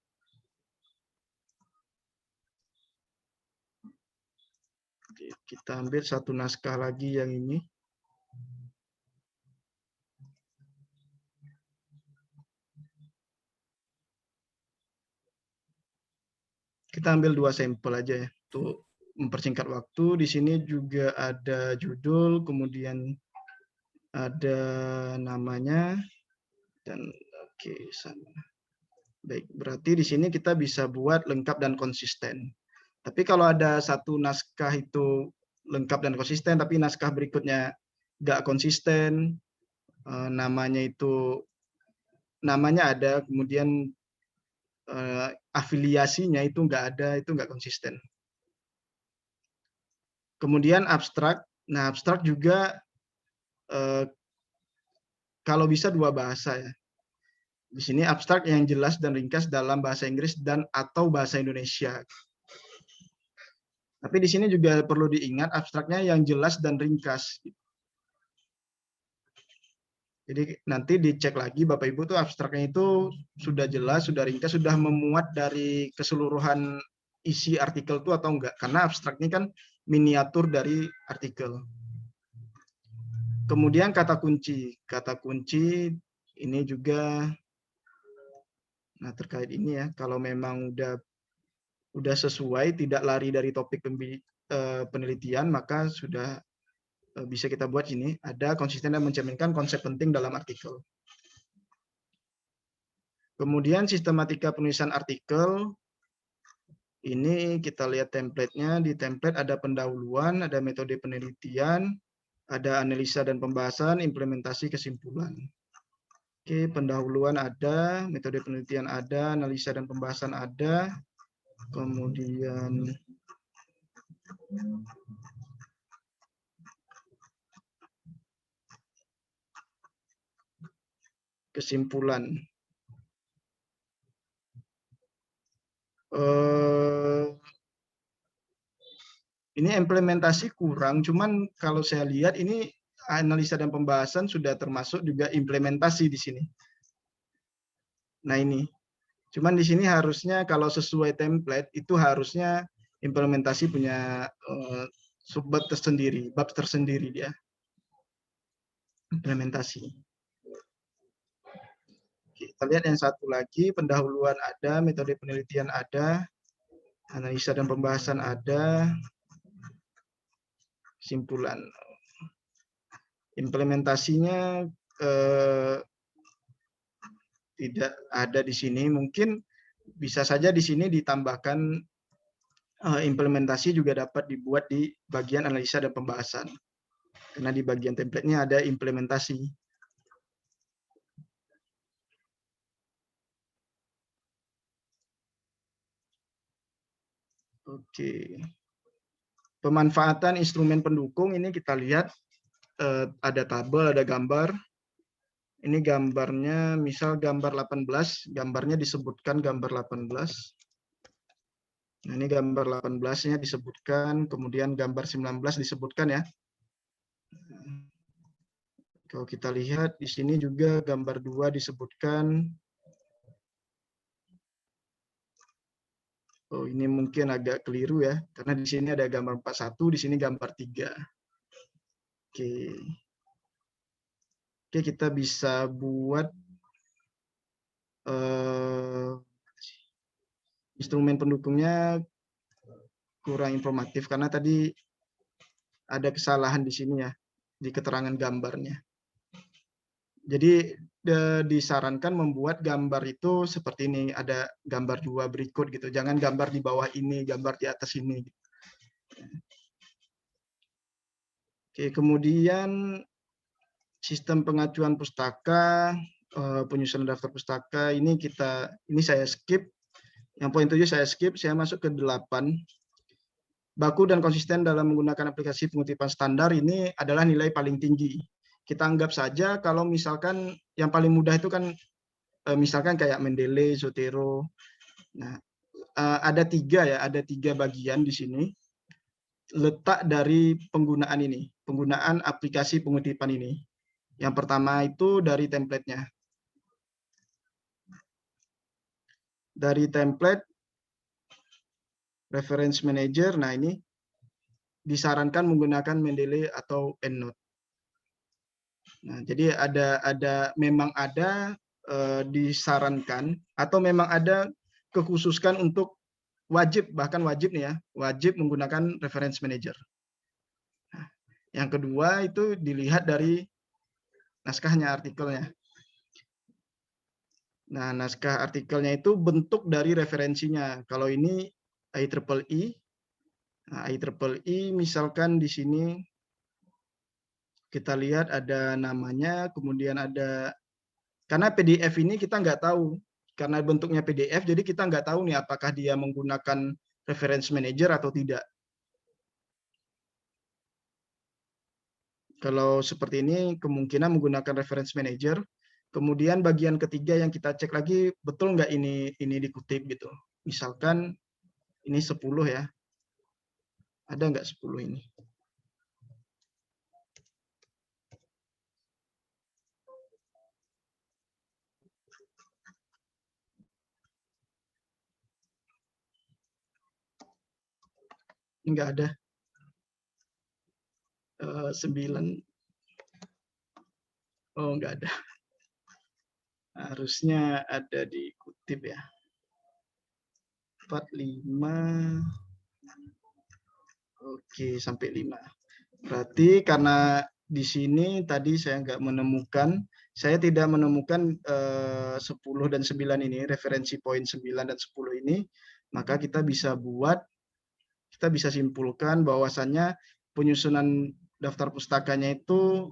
Oke, kita ambil satu naskah lagi yang ini. Kita ambil 2 sampel aja ya, untuk mempersingkat waktu. Di sini juga ada judul, kemudian ada namanya, dan oke, sama. Baik, berarti di sini kita bisa buat lengkap dan konsisten. Tapi kalau ada satu naskah itu lengkap dan konsisten, tapi naskah berikutnya nggak konsisten, namanya ada, kemudian afiliasinya itu nggak ada, itu nggak konsisten. Kemudian abstrak. Nah, abstrak juga kalau bisa 2 bahasa ya. Di sini abstrak yang jelas dan ringkas dalam bahasa Inggris dan atau bahasa Indonesia. Tapi di sini juga perlu diingat abstraknya yang jelas dan ringkas. Jadi nanti dicek lagi Bapak Ibu tuh abstraknya itu sudah jelas, sudah ringkas, sudah memuat dari keseluruhan isi artikel itu atau enggak. Karena abstrak ini kan miniatur dari artikel. Kemudian kata kunci. Kata kunci ini juga terkait ini ya, kalau memang udah sesuai, tidak lari dari topik penelitian, maka sudah bisa kita buat ini, ada konsisten dan mencerminkan konsep penting dalam artikel. Kemudian sistematika penulisan artikel, ini kita lihat template-nya. Di template ada pendahuluan, ada metode penelitian, ada analisa dan pembahasan, implementasi kesimpulan. Oke, pendahuluan ada, metode penelitian ada, analisa dan pembahasan ada, kemudian kesimpulan. Ini Ini implementasi kurang, cuman kalau saya lihat ini analisa dan pembahasan sudah termasuk juga implementasi di sini. Nah ini, cuman di sini harusnya kalau sesuai template itu harusnya implementasi punya subbab tersendiri, bab tersendiri dia. Implementasi. Kita lihat yang satu lagi, pendahuluan ada, metode penelitian ada, analisa dan pembahasan ada, kesimpulan. Implementasinya tidak ada di sini. Mungkin bisa saja di sini ditambahkan implementasi juga dapat dibuat di bagian analisa dan pembahasan. Karena di bagian template-nya ada implementasi. Oke. Pemanfaatan instrumen pendukung ini kita lihat ada tabel, ada gambar. Ini gambarnya, misal gambar 18, gambarnya disebutkan gambar 18. Nah, ini gambar 18-nya disebutkan, kemudian gambar 19 disebutkan ya. Kalau kita lihat di sini juga gambar 2 disebutkan. Oh, ini mungkin agak keliru ya, karena di sini ada gambar 41, di sini gambar 3. Oke. Oke, kita bisa buat instrumen pendukungnya kurang informatif karena tadi ada kesalahan di sini ya, di keterangan gambarnya. Jadi disarankan membuat gambar itu seperti ini, ada gambar 2 berikut gitu. Jangan gambar di bawah ini, gambar di atas ini. Oke, kemudian sistem pengacuan pustaka, penyusunan daftar pustaka ini saya skip. Yang poin 7 saya skip, saya masuk ke 8. Baku dan konsisten dalam menggunakan aplikasi pengutipan standar ini adalah nilai paling tinggi. Kita anggap saja kalau misalkan yang paling mudah itu kan misalkan kayak Mendeley, Zotero. Nah, ada 3 ya, ada 3 bagian di sini. Letak dari penggunaan ini, penggunaan aplikasi pengutipan ini. Yang pertama itu dari template-nya. Dari template reference manager, nah ini disarankan menggunakan Mendeley atau EndNote. Nah, jadi memang ada disarankan atau memang ada kekhususkan untuk wajib, bahkan wajib nih ya, wajib menggunakan reference manager. Nah, yang kedua itu dilihat dari naskahnya, artikelnya. Nah, naskah artikelnya itu bentuk dari referensinya. Kalau ini IEEE, nah, IEEE misalkan di sini kita lihat ada namanya, kemudian ada, karena PDF ini kita nggak tahu, karena bentuknya PDF, jadi kita nggak tahu nih apakah dia menggunakan reference manager atau tidak. Kalau seperti ini kemungkinan menggunakan reference manager. Kemudian bagian ketiga yang kita cek lagi, betul nggak ini dikutip gitu. Misalkan ini 10 ya. Ada nggak 10 ini? Nggak ada. 9. Oh, nggak ada. Harusnya ada dikutip ya. 4, 5. Oke, sampai 5. Berarti karena di sini tadi saya saya tidak menemukan 10 dan 9 ini, referensi poin 9 dan 10 ini, maka kita bisa simpulkan bahwasannya penyusunan daftar pustakanya itu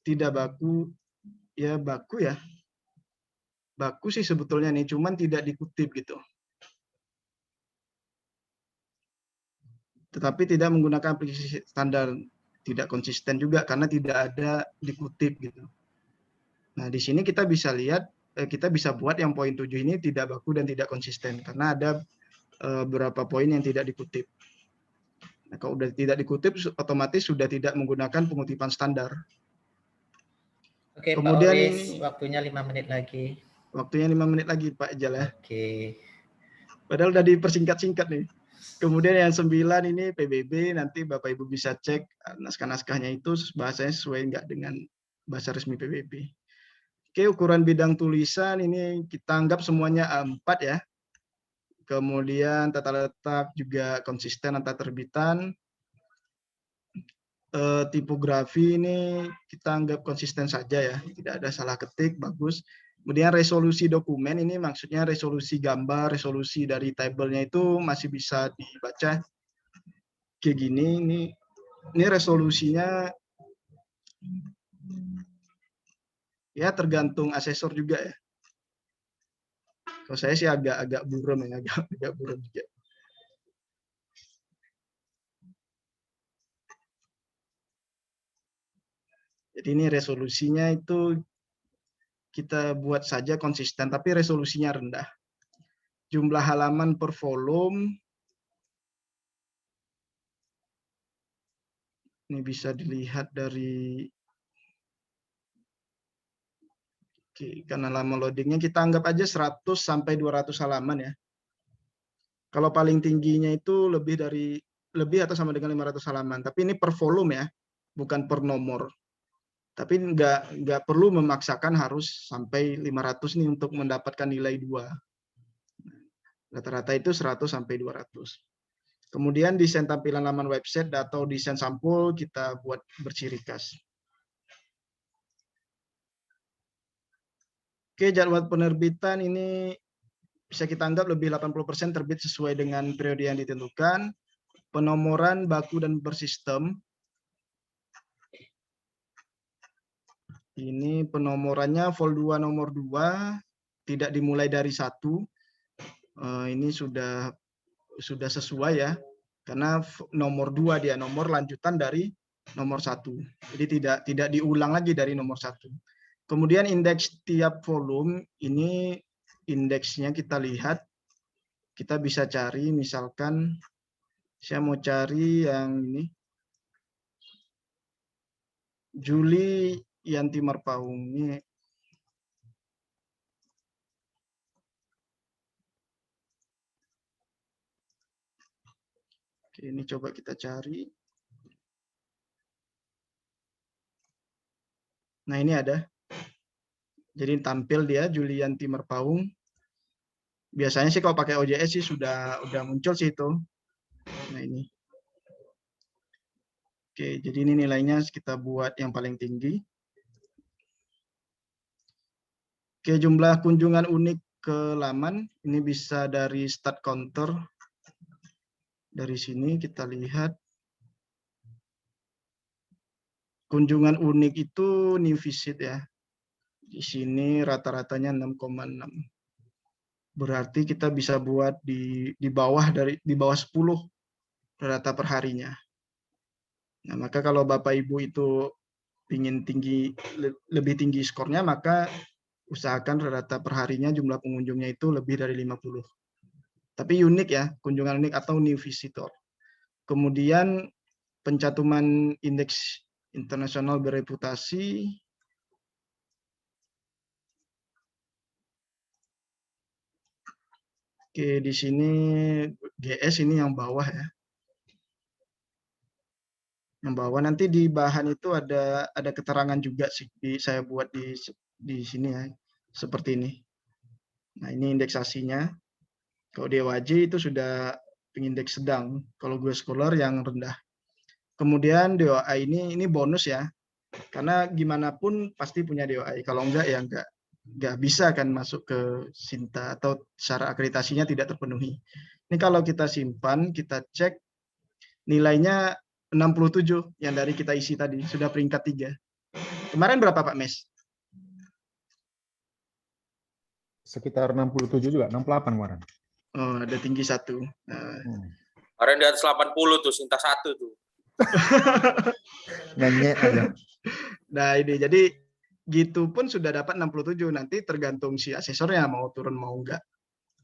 tidak baku, ya baku ya. Baku sih sebetulnya nih, cuman tidak dikutip gitu. Tetapi tidak menggunakan aplikasi standar, tidak konsisten juga karena tidak ada dikutip gitu. Nah, di sini kita bisa lihat, kita bisa buat yang poin 7 ini tidak baku dan tidak konsisten karena ada berapa poin yang tidak dikutip. Nah, kalau udah tidak dikutip, otomatis sudah tidak menggunakan pengutipan standar. Oke, Pak Kemudian Oris, ini waktunya 5 menit lagi. waktunya 5 menit lagi, Pak Ijal ya. Oke. Padahal udah dipersingkat-singkat nih. Kemudian yang 9 ini PBB, nanti Bapak Ibu bisa cek naskah-naskahnya itu bahasanya sesuai enggak dengan bahasa resmi PBB. Oke, ukuran bidang tulisan ini kita anggap semuanya A4 ya. Kemudian tata letak juga konsisten antar terbitan. Tipografi ini kita anggap konsisten saja ya, tidak ada salah ketik, bagus. Kemudian resolusi dokumen ini maksudnya resolusi gambar, resolusi dari tabelnya itu masih bisa dibaca kayak gini. Ini resolusinya ya tergantung asesor juga ya. Kalau saya sih agak buram ya, agak buram juga. Jadi ini resolusinya itu kita buat saja konsisten, tapi resolusinya rendah. Jumlah halaman per volume ini bisa dilihat dari karena lama loadingnya kita anggap aja 100 sampai 200 halaman ya. Kalau paling tingginya itu lebih atau sama dengan 500 halaman, tapi ini per volume ya, bukan per nomor. Tapi nggak perlu memaksakan harus sampai 500 nih untuk mendapatkan nilai 2. Rata-rata itu 100 sampai 200. Kemudian desain tampilan laman website atau desain sampul kita buat berciri khas. Oke, jadwal penerbitan ini bisa kita anggap lebih 80% terbit sesuai dengan periode yang ditentukan. Penomoran baku dan bersistem. Ini penomorannya vol 2 nomor 2, tidak dimulai dari 1. Ini sudah sesuai ya, karena nomor 2 dia, nomor lanjutan dari nomor 1. Jadi tidak diulang lagi dari nomor 1. Kemudian indeks tiap volume, ini indeksnya kita lihat, kita bisa cari misalkan saya mau cari yang ini Juli Yanti Marpaung ini. Oke, ini coba kita cari. Nah, ini ada. Jadi tampil dia Julianti Marpaung. Biasanya sih kalau pakai OJS sih sudah muncul sih itu. Nah, ini. Oke, jadi ini nilainya kita buat yang paling tinggi. Oke, jumlah kunjungan unik ke laman ini bisa dari start counter. Dari sini kita lihat kunjungan unik itu new visit ya. Di sini rata-ratanya 6,6. Berarti kita bisa buat di bawah 10 data perharinya. Nah, maka kalau Bapak Ibu itu ingin lebih tinggi skornya, maka usahakan data perharinya jumlah pengunjungnya itu lebih dari 50. Tapi unik ya, kunjungan unik atau new visitor. Kemudian pencatuman indeks internasional bereputasi. Oke, di sini GS ini yang bawah ya. Yang bawah nanti di bahan itu ada keterangan juga sih, saya buat di sini ya, seperti ini. Nah, ini indeksasinya. Kalau DOAJ itu sudah pengindeks sedang, kalau gue scholar yang rendah. Kemudian DOA ini bonus ya, karena gimana pun pasti punya DOA. Kalau enggak ya enggak bisa kan masuk ke Sinta atau syarat akreditasinya tidak terpenuhi. Ini kalau kita simpan, kita cek nilainya 67 yang dari kita isi tadi, sudah peringkat 3. Kemarin berapa Pak Mes? Sekitar 67 juga, 68 kemarin. Oh, ada tinggi 1. Kemarin di atas 80 tuh, Sinta 1 tuh. Nyanyi aja. Nah, ini jadi gitu pun sudah dapat 67, nanti tergantung si asesornya mau turun mau enggak.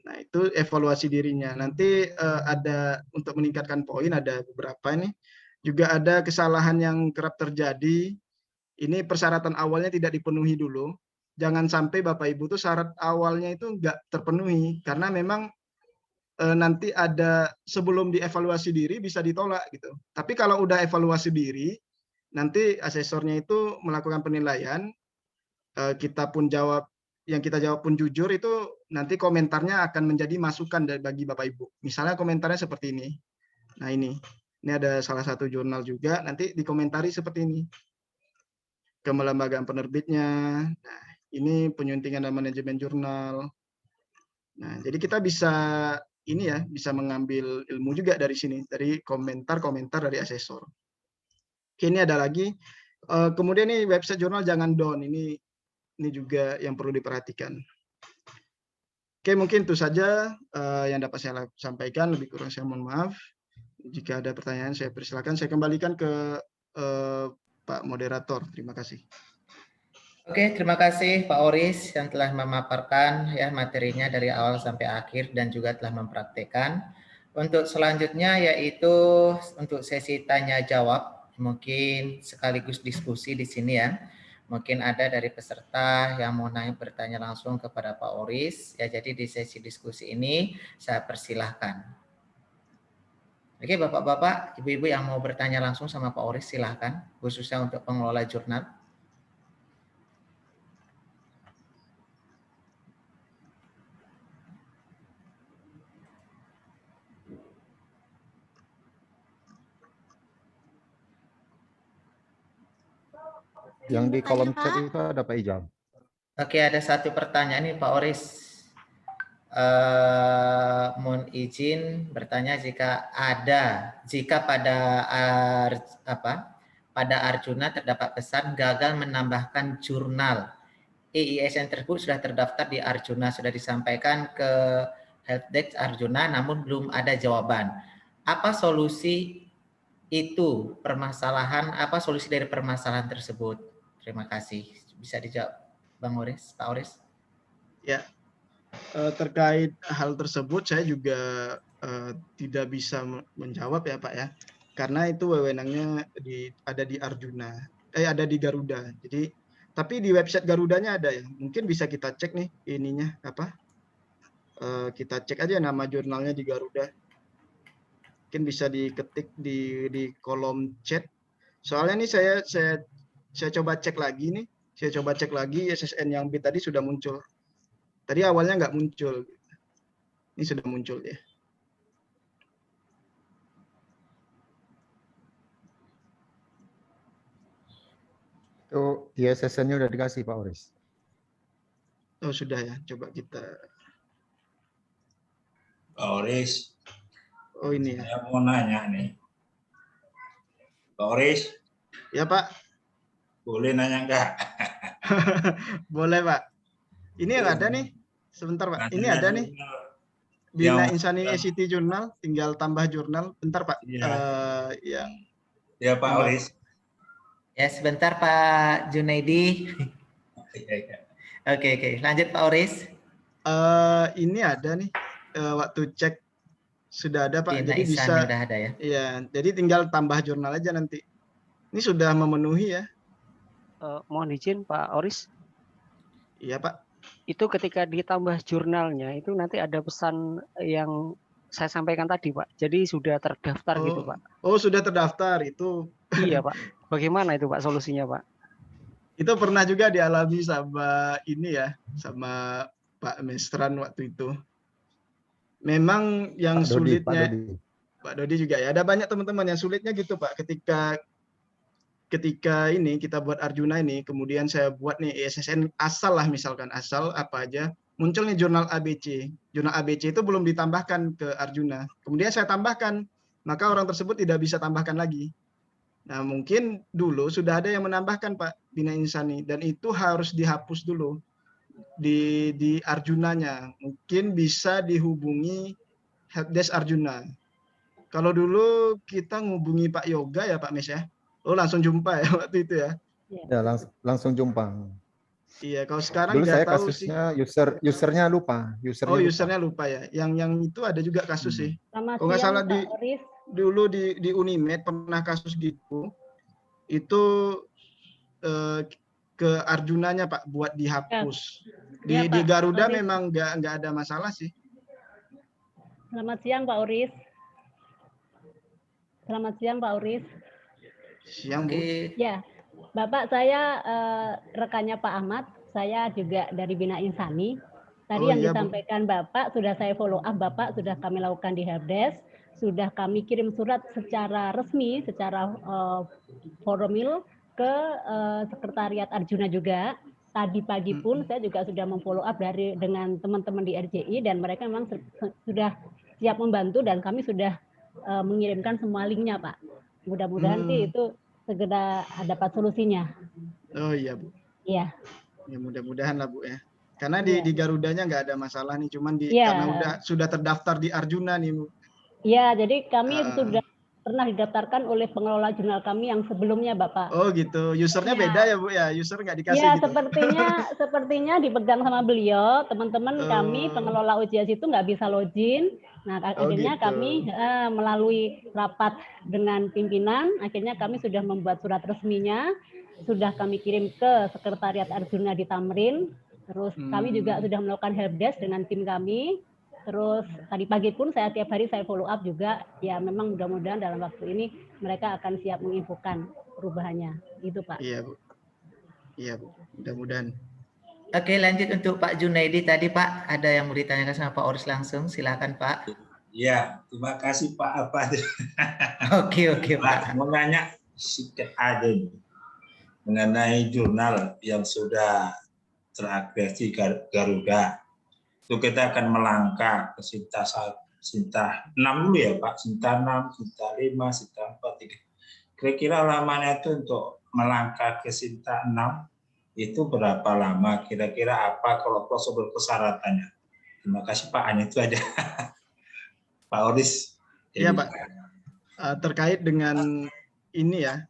Nah, itu evaluasi dirinya. Nanti ada untuk meningkatkan poin ada beberapa ini. Juga ada kesalahan yang kerap terjadi. Ini persyaratan awalnya tidak dipenuhi dulu. Jangan sampai Bapak Ibu tuh syarat awalnya itu nggak terpenuhi karena memang nanti ada sebelum dievaluasi diri bisa ditolak gitu. Tapi kalau udah evaluasi diri, nanti asesornya itu melakukan penilaian, kita pun jawab yang kita jawab pun jujur, itu nanti komentarnya akan menjadi masukan bagi Bapak Ibu. Misalnya komentarnya seperti ini. Nah ini ada salah satu jurnal juga, nanti dikomentari seperti ini. Kelembagaan penerbitnya, nah ini penyuntingan dan manajemen jurnal. Nah jadi kita bisa ini ya, bisa mengambil ilmu juga dari sini, dari komentar-komentar dari asesor. Oke, ini ada lagi. Kemudian nih website jurnal jangan down, ini juga yang perlu diperhatikan. Oke, mungkin itu saja yang dapat saya sampaikan. Lebih kurang saya mohon maaf. Jika ada pertanyaan saya persilakan. Saya kembalikan ke Pak Moderator. Terima kasih. Oke, terima kasih Pak Oris yang telah memaparkan ya materinya dari awal sampai akhir dan juga telah mempraktekkan. Untuk selanjutnya yaitu untuk sesi tanya jawab, mungkin sekaligus diskusi di sini ya. Mungkin ada dari peserta yang mau bertanya langsung kepada Pak Oris. Ya, jadi di sesi diskusi ini saya persilahkan. Oke, Bapak-Bapak, Ibu-Ibu yang mau bertanya langsung sama Pak Oris silahkan, khususnya untuk pengelola jurnal. Yang di kolom chat itu ada Pak Ijal. Oke, ada satu pertanyaan nih Pak Oris. Mohon izin bertanya jika pada Arjuna terdapat pesan gagal menambahkan jurnal. EISN tersebut sudah terdaftar di Arjuna, sudah disampaikan ke helpdesk Arjuna, namun belum ada jawaban. Apa solusi itu permasalahan? Apa solusi dari permasalahan tersebut? Terima kasih. Bisa dijawab, Bang Oris, Pak Oris? Ya, terkait hal tersebut saya juga tidak bisa menjawab ya Pak ya, karena itu wewenangnya ada di Arjuna, ada di Garuda. Jadi, tapi di website Garudanya ada ya. Mungkin bisa kita cek nih ininya apa? Kita cek aja nama jurnalnya di Garuda. Mungkin bisa diketik di kolom chat. Soalnya nih saya coba cek lagi nih. Saya coba cek lagi SSN yang B tadi sudah muncul. Tadi awalnya nggak muncul. Ini sudah muncul ya. Itu ISSN-nya udah dikasih Pak Oris. Oh sudah ya. Coba kita. Pak Oris. Oh ini ya. Saya mau nanya nih. Pak Oris. Ya Pak. Boleh nanya enggak? Boleh Pak. Ini yang ada nih. Sebentar Pak. Ini ada nih. Bina Insani ICT Jurnal. Tinggal tambah jurnal. Bentar Pak. Ya, ya Pak Oris. Ya sebentar Pak Junaidi. Oke. Lanjut Pak Oris. Ini ada nih. Waktu cek sudah ada Pak. Bina jadi bisa. Udah ada ya. Iya. Jadi tinggal tambah jurnal aja nanti. Ini sudah memenuhi ya. Mohon izin Pak Oris. Iya Pak. Itu ketika ditambah jurnalnya itu nanti ada pesan yang saya sampaikan tadi Pak. Jadi sudah terdaftar gitu Pak. Oh sudah terdaftar itu. Iya Pak. Bagaimana itu Pak solusinya Pak? Itu pernah juga dialami sama ini ya, sama Pak Mestran waktu itu. Memang yang Pak Dodi, sulitnya Pak Dodi juga ya. Ada banyak teman-teman yang sulitnya gitu Pak. Ketika ini kita buat Arjuna ini, kemudian saya buat nih ISSN asal lah misalkan, asal apa aja, muncul nih jurnal ABC. Jurnal ABC itu belum ditambahkan ke Arjuna. Kemudian saya tambahkan, maka orang tersebut tidak bisa tambahkan lagi. Nah mungkin dulu sudah ada yang menambahkan Pak Bina Insani, dan itu harus dihapus dulu di Arjunanya. Mungkin bisa dihubungi helpdesk Arjuna. Kalau dulu kita ngubungi Pak Yoga ya Pak Mes ya. Oh langsung jumpa ya waktu itu ya? Ya langsung jumpa. Iya, kalau sekarang Dulu nggak saya tahu sih. kasusnya usernya lupa. Oh, usernya lupa ya. Yang itu ada juga kasus sih. Selamat Kalau nggak siang salah Pak Oris. dulu di Unimed pernah kasus gitu. Itu ke Arjunanya Pak buat dihapus. Ya, Di Pak Garuda Oris. memang nggak ada masalah sih. Selamat siang Pak Oris. Selamat siang Pak Oris. Siang Bu. Oke, Ya, Bapak saya rekannya Pak Ahmad. Saya juga dari Bina Insani. Tadi Oh, yang iya, Bu. disampaikan Bapak sudah saya follow up, Bapak sudah kami lakukan di helpdesk, sudah kami kirim surat secara resmi, secara formal ke Sekretariat Arjuna juga. Tadi pagi pun saya juga sudah memfollow up dengan teman-teman di RJI dan mereka memang sudah siap membantu dan kami sudah mengirimkan semua linknya Pak. Mudah-mudahan sih itu segera dapat solusinya. Oh iya Bu. Iya. Ya mudah-mudahan lah Bu ya. Karena Iya. di Garudanya nggak ada masalah nih, cuman Iya. karena sudah terdaftar di Arjuna nih Bu. Iya, jadi kami sudah pernah didaftarkan oleh pengelola jurnal kami yang sebelumnya Bapak. Oh gitu, usernya Iya. beda ya Bu ya, user nggak dikasih Ya, gitu. sepertinya dipegang sama beliau. Teman-teman kami pengelola UJS itu nggak bisa login. Nah, akhirnya gitu. kami melalui rapat dengan pimpinan, akhirnya kami sudah membuat surat resminya, sudah kami kirim ke Sekretariat Arjuna di Tamrin. Terus kami juga sudah melakukan helpdesk dengan tim kami. Terus tadi pagi pun saya tiap hari saya follow up juga. Ya memang mudah-mudahan dalam waktu ini mereka akan siap menginfokan perubahannya. Itu Pak. Iya Bu. Iya Bu. Mudah-mudahan. Oke, lanjut untuk Pak Junaidi tadi Pak. Ada yang mau ditanyakan sama Pak Oris langsung. Silakan Pak. Ya, terima kasih Pak Apa. Oke Pak. Mau nanya sedikit aja nih, mengenai jurnal yang sudah teragresi Garuda. Itu kita akan melangkah ke Sinta 6 dulu ya Pak, Sinta 6, Sinta 5, Sinta 4. Kira-kira lamanya itu untuk melangkah ke Sinta 6 itu berapa lama? Kira-kira apa kalau prosedur persyaratannya? Terima kasih Pak, hanya itu aja. Pak Oris. Iya Pak. Terkait dengan ini ya,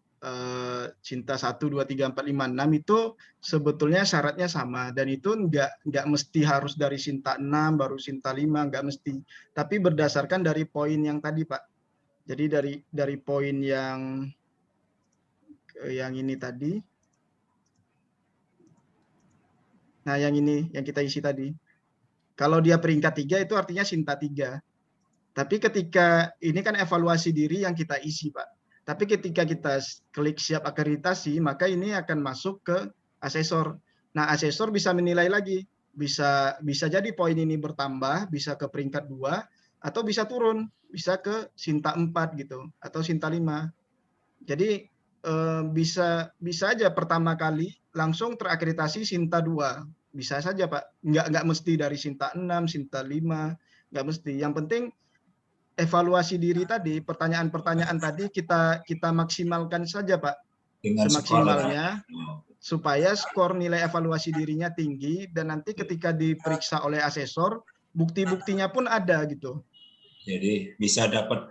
Cinta 1, 2, 3, 4, 5, 6 itu sebetulnya syaratnya sama dan itu nggak mesti harus dari Sinta 6 baru Sinta 5, nggak mesti, tapi berdasarkan dari poin yang tadi Pak. Jadi dari poin yang ini tadi. Nah, yang ini yang kita isi tadi. Kalau dia peringkat 3 itu artinya Sinta 3. Tapi ketika ini kan evaluasi diri yang kita isi Pak. Tapi ketika kita klik siap akreditasi, maka ini akan masuk ke asesor. Nah, asesor bisa menilai lagi. Bisa jadi poin ini bertambah, bisa ke peringkat 2, atau bisa turun. Bisa ke Sinta 4 gitu, atau Sinta 5. Jadi bisa aja pertama kali langsung terakreditasi Sinta 2. Bisa saja Pak. Nggak mesti dari Sinta 6, Sinta 5. Nggak mesti. Yang penting evaluasi diri tadi, pertanyaan-pertanyaan tadi kita maksimalkan saja Pak, dengan semaksimalnya supaya skor nilai evaluasi dirinya tinggi dan nanti ketika diperiksa oleh asesor bukti-buktinya pun ada gitu. Jadi bisa dapat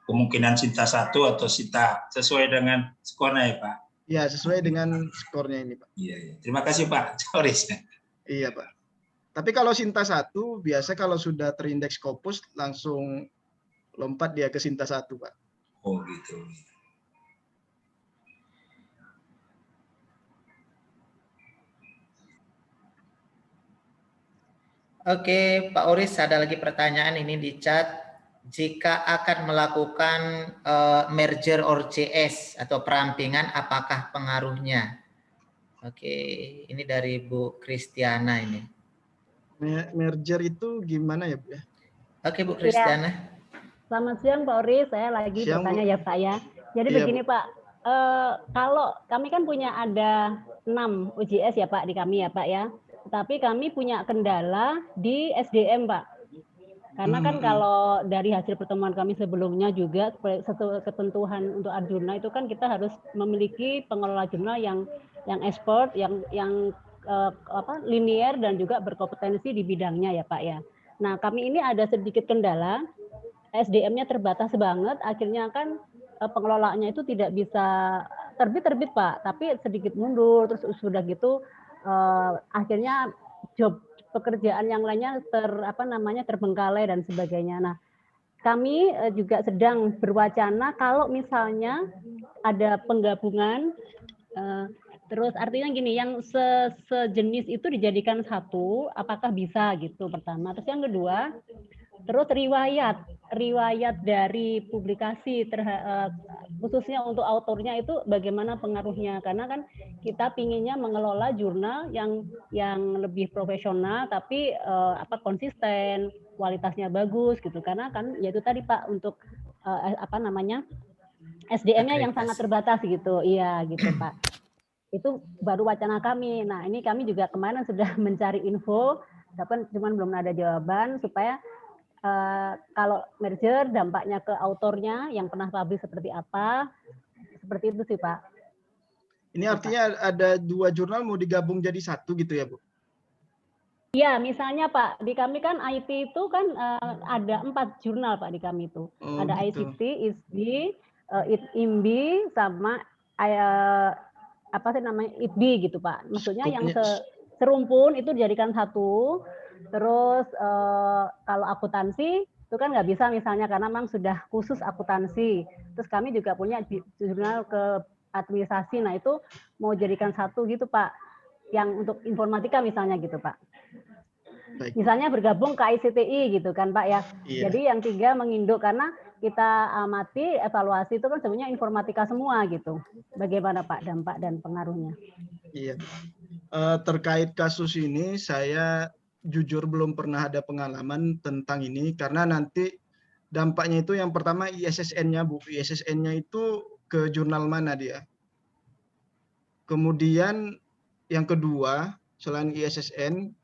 kemungkinan Sinta 1 atau Sinta sesuai dengan skornya ya Pak. Ya, sesuai dengan skornya ini Pak. Iya. Terima kasih Pak Oris. Iya Pak. Tapi kalau Sinta 1 biasa kalau sudah terindeks Scopus langsung lompat dia ke Sinta 1 Pak. Oh gitu. Oke, Pak Oris, ada lagi pertanyaan ini di chat. Jika akan melakukan merger or CS atau perampingan, apakah pengaruhnya? Oke, ini dari Bu Kristiana ini. Merger itu gimana ya Bu ya? Oke Bu Kristiana. Ya. Selamat siang Pak Oris, saya lagi bertanya ya Pak ya. Jadi begini Pak, kalau kami kan punya ada 6 UJS ya Pak di kami ya Pak ya. Tapi kami punya kendala di SDM Pak. Karena kan kalau dari hasil pertemuan kami sebelumnya juga satu ketentuan untuk Arjuna itu kan kita harus memiliki pengelola jurnal yang ekspor, yang linear dan juga berkompetensi di bidangnya ya Pak ya. Nah kami ini ada sedikit kendala, SDM-nya terbatas banget, akhirnya kan pengelolaannya itu tidak bisa terbit Pak, tapi sedikit mundur, terus sudah gitu akhirnya job pekerjaan yang lainnya terbengkalai dan sebagainya. Nah, kami juga sedang berwacana kalau misalnya ada penggabungan, terus artinya gini, yang sejenis itu dijadikan satu, apakah bisa gitu pertama. Terus yang kedua, terus riwayat dari publikasi khususnya untuk autornya itu bagaimana pengaruhnya, karena kan kita pinginnya mengelola jurnal yang lebih profesional tapi konsisten, kualitasnya bagus gitu, karena kan yaitu tadi Pak untuk SDM-nya yang sangat terbatas gitu. Iya gitu Pak. Itu baru wacana kami. Nah, ini kami juga kemarin sudah mencari info, tapi cuman belum ada jawaban supaya kalau merger dampaknya ke autornya yang pernah publish seperti apa, seperti itu sih Pak. Ini artinya ada 2 jurnal mau digabung jadi satu gitu ya Bu? Iya, misalnya Pak, di kami kan IT itu kan ada 4 jurnal Pak di kami itu. Oh, ada gitu. ICT, ISDI, IMBI, sama ITB gitu Pak. Maksudnya yang serumpun itu dijadikan satu. Terus kalau akuntansi itu kan nggak bisa misalnya karena memang sudah khusus akuntansi. Terus kami juga punya jurnal ke administrasi. Nah itu mau jadikan satu gitu Pak. Yang untuk informatika misalnya gitu Pak. Baik. Misalnya bergabung ke ICTI gitu kan Pak ya. Iya. Jadi yang 3 menginduk karena kita amati evaluasi itu kan sebenarnya informatika semua gitu. Bagaimana Pak dampak dan pengaruhnya? Iya. Terkait kasus ini saya jujur belum pernah ada pengalaman tentang ini karena nanti dampaknya itu yang pertama ISSN-nya Bu. ISSN-nya itu ke jurnal mana dia? Kemudian yang kedua selain ISSN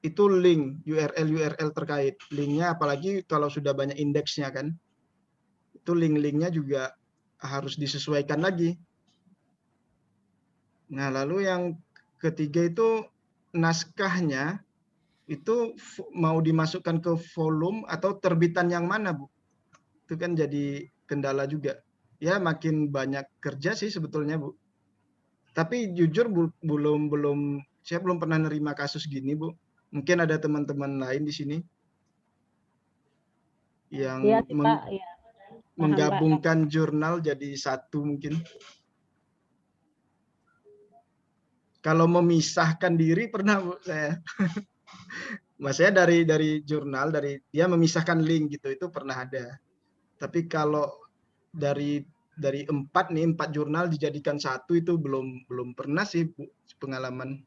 itu link URL terkait. Linknya apalagi kalau sudah banyak indeksnya kan. Itu link-linknya juga harus disesuaikan lagi. Nah, lalu yang ketiga itu naskahnya itu mau dimasukkan ke volume atau terbitan yang mana, Bu? Itu kan jadi kendala juga. Ya, makin banyak kerja sih sebetulnya, Bu. Tapi jujur saya belum pernah nerima kasus gini, Bu. Mungkin ada teman-teman lain di sini yang Iya sih Pak, ya. menggabungkan jurnal jadi satu mungkin. Kalau memisahkan diri pernah Bu saya. Maksudnya dari jurnal, dia memisahkan link gitu, itu pernah ada. Tapi kalau dari 4 jurnal dijadikan satu itu belum pernah sih Bu, pengalaman.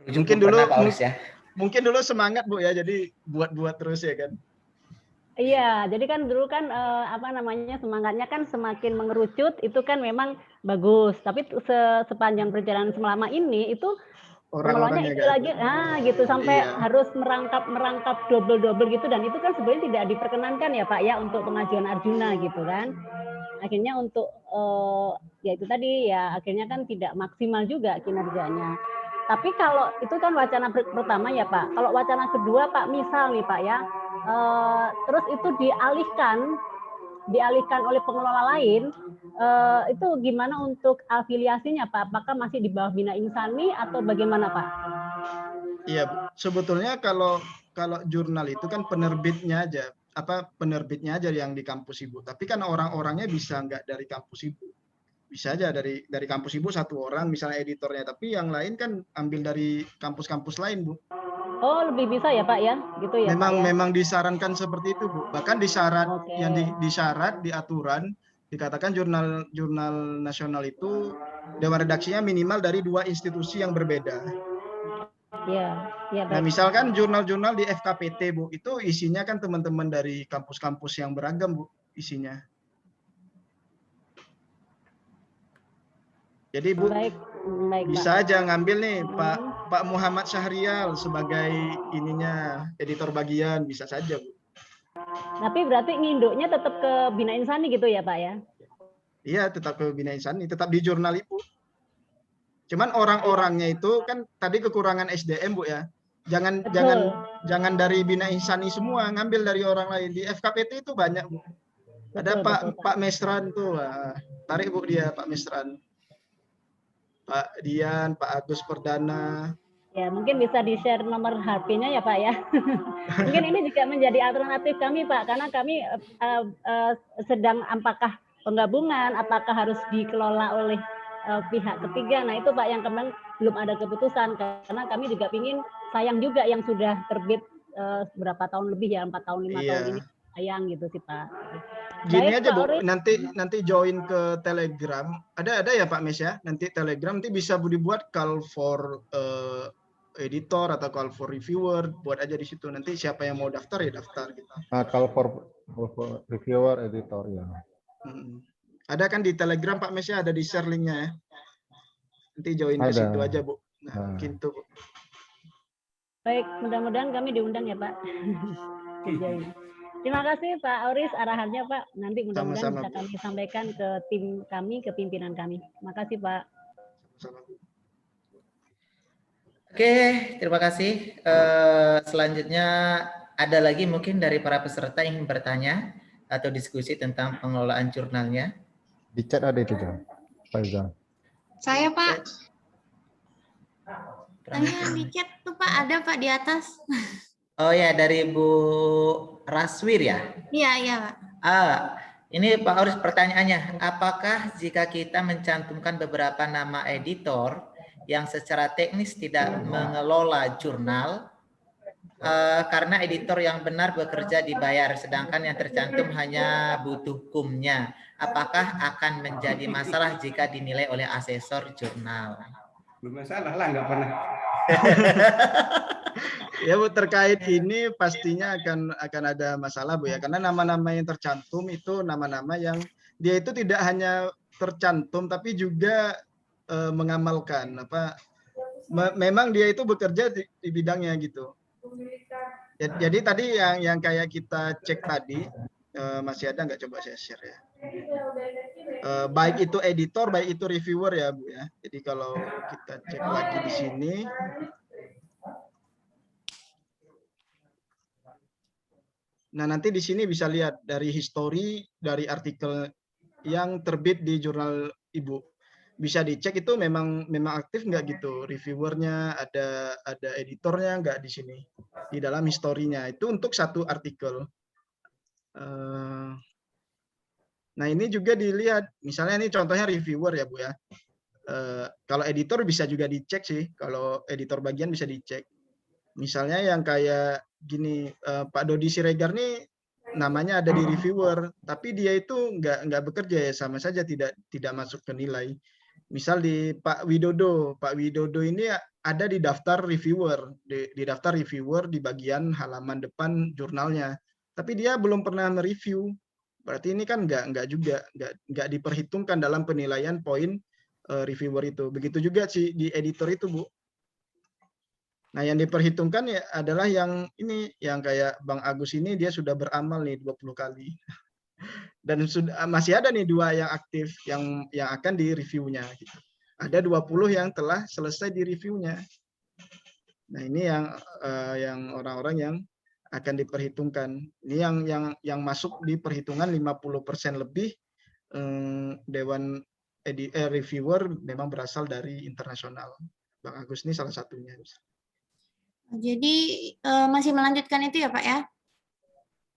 Mungkin dulu semangat Bu ya, jadi buat terus ya kan. Iya, jadi kan dulu kan semangatnya kan semakin mengerucut itu kan memang bagus. Tapi sepanjang perjalanan selama ini itu pengelolanya itu lagi, gitu sampai harus merangkap double gitu dan itu kan sebenarnya tidak diperkenankan ya Pak ya untuk pengajuan Arjuna gitu kan. Akhirnya untuk ya itu tadi ya akhirnya kan tidak maksimal juga kinerjanya. Tapi kalau itu kan wacana pertama ya Pak. Kalau wacana kedua Pak, misal nih Pak ya, terus itu dialihkan oleh pengelola lain, itu gimana untuk afiliasinya Pak? Apakah masih di bawah Bina Insani atau bagaimana Pak? Iya, Bu. Sebetulnya kalau jurnal itu kan penerbitnya aja yang di kampus Ibu. Tapi kan orang-orangnya bisa nggak dari kampus Ibu. Bisa aja dari kampus Ibu satu orang misalnya editornya, tapi yang lain kan ambil dari kampus-kampus lain, Bu. Oh, lebih bisa ya Pak ya, gitu ya. Memang disarankan seperti itu, Bu. Bahkan di syarat yang di syarat di aturan dikatakan jurnal nasional itu dewan redaksinya minimal dari 2 institusi yang berbeda. Ya, nah, misalkan jurnal-jurnal di FKPT, Bu, itu isinya kan teman-teman dari kampus-kampus yang beragam, Bu, isinya. Jadi Bu, bisa aja ngambil nih Pak Muhammad Syahrial sebagai editor bagian, bisa saja Bu. Tapi berarti nginduknya tetap ke Bina Insani gitu ya Pak ya? Iya, tetap ke Bina Insani, tetap di jurnal itu. Cuman orang-orangnya itu kan tadi kekurangan SDM Bu ya. Jangan dari Bina Insani semua, ngambil dari orang lain. Di FKPT itu banyak Bu. Ada Pak Mesran tuh, tarik Bu dia Pak Mesran. Pak Dian, Pak Agus Perdana. Ya, mungkin bisa di-share nomor HP-nya ya Pak ya. Mungkin ini juga menjadi alternatif kami Pak, karena kami sedang apakah penggabungan, apakah harus dikelola oleh pihak ketiga. Nah itu Pak yang kemarin belum ada keputusan, karena kami juga ingin sayang juga yang sudah terbit berapa tahun lebih ya, 4 tahun 5 tahun ini sayang gitu sih Pak. Gini Baik, aja Pak Bu, Oris. nanti join ke Telegram. Ada ya Pak Mes ya. Nanti Telegram nanti bisa dibuat call for editor atau call for reviewer, buat aja di situ. Nanti siapa yang mau daftar ya daftar gitu. Call for reviewer, editor ya. Ada kan di Telegram Pak Mes ya, ada di share linknya ya. Nanti join ke situ aja Bu. Nah, gitu Bu. Baik, mudah-mudahan kami diundang ya Pak. Terima kasih Pak Oris arahannya Pak. Nanti mudah-mudahan bisa kami sampaikan ke tim kami, ke pimpinan kami. Terima kasih Pak. Oke, terima kasih. Selanjutnya ada lagi mungkin dari para peserta yang ingin bertanya atau diskusi tentang pengelolaan jurnalnya. Di chat ada itu, Faizal. Saya Pak. Tanya di chat tuh Pak, ada Pak di atas. Oh ya, dari Bu Raswir ya? Iya Pak. Ini Pak Oris pertanyaannya, apakah jika kita mencantumkan beberapa nama editor yang secara teknis tidak mengelola jurnal, karena editor yang benar bekerja dibayar, sedangkan yang tercantum hanya butuh kumnya, apakah akan menjadi masalah jika dinilai oleh asesor jurnal? Belum masalah lah, nggak pernah. Ya Bu, terkait ini pastinya akan ada masalah Bu ya, karena nama-nama yang tercantum itu nama-nama yang dia itu tidak hanya tercantum tapi juga mengamalkan memang dia itu bekerja di bidangnya gitu. Jadi tadi yang kayak kita cek tadi masih ada nggak, coba saya share ya. Baik itu editor, baik itu reviewer ya Bu ya. Jadi kalau kita cek lagi di sini, nah nanti di sini bisa lihat dari histori dari artikel yang terbit di jurnal Ibu. Bisa dicek itu memang aktif nggak gitu, reviewernya, ada editornya nggak di sini di dalam historinya, itu untuk satu artikel. Nah ini juga dilihat, misalnya ini contohnya reviewer ya Bu ya. Kalau editor bisa juga dicek sih, kalau editor bagian bisa dicek. Misalnya yang kayak gini, Pak Dodi Siregar nih namanya ada di reviewer, tapi dia itu nggak bekerja ya, sama saja tidak masuk ke nilai. Misal di Pak Widodo ini ada di daftar reviewer, di daftar reviewer di bagian halaman depan jurnalnya, tapi dia belum pernah mereview. Berarti ini kan nggak diperhitungkan dalam penilaian poin reviewer itu. Begitu juga sih di editor itu Bu. Nah, yang diperhitungkan ya adalah yang ini, yang kayak Bang Agus ini dia sudah beramal nih 20 kali. Dan masih ada nih 2 yang aktif yang akan di-reviewnya gitu. Ada 20 yang telah selesai di-reviewnya. Nah, ini yang orang-orang yang akan diperhitungkan. Ini yang masuk di perhitungan 50% lebih dewan reviewer memang berasal dari internasional. Bang Agus ini salah satunya. Jadi masih melanjutkan itu ya Pak ya?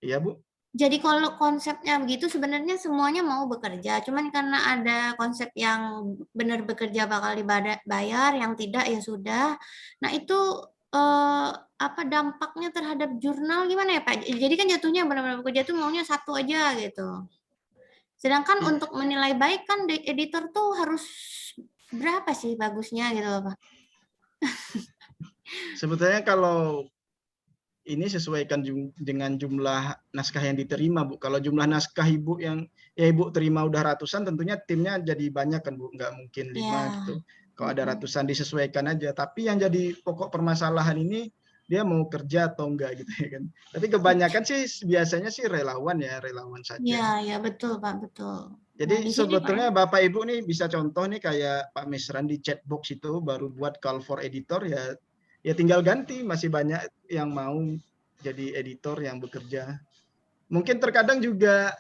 Iya Bu. Jadi kalau konsepnya begitu sebenarnya semuanya mau bekerja, cuman karena ada konsep yang benar bekerja bakal dibayar, yang tidak ya sudah. Nah itu apa dampaknya terhadap jurnal gimana ya Pak? Jadi kan jatuhnya benar-benar bekerja tuh maunya satu aja gitu. Sedangkan untuk menilai baik kan editor tuh harus berapa sih bagusnya gitu Pak? Sebetulnya kalau ini sesuaikan dengan jumlah naskah yang diterima Bu. Kalau jumlah naskah Ibu yang Ibu terima udah ratusan, tentunya timnya jadi banyak kan Bu, nggak mungkin 5 gitu. Kalau ada ratusan disesuaikan aja. Tapi yang jadi pokok permasalahan ini dia mau kerja atau enggak gitu ya kan. Tapi kebanyakan sih biasanya sih relawan saja. Iya betul Pak, betul. Jadi sebetulnya Bapak Ibu nih bisa contoh nih kayak Pak Mesran di chatbox itu baru buat call for editor ya tinggal ganti, masih banyak yang mau jadi editor yang bekerja. Mungkin terkadang juga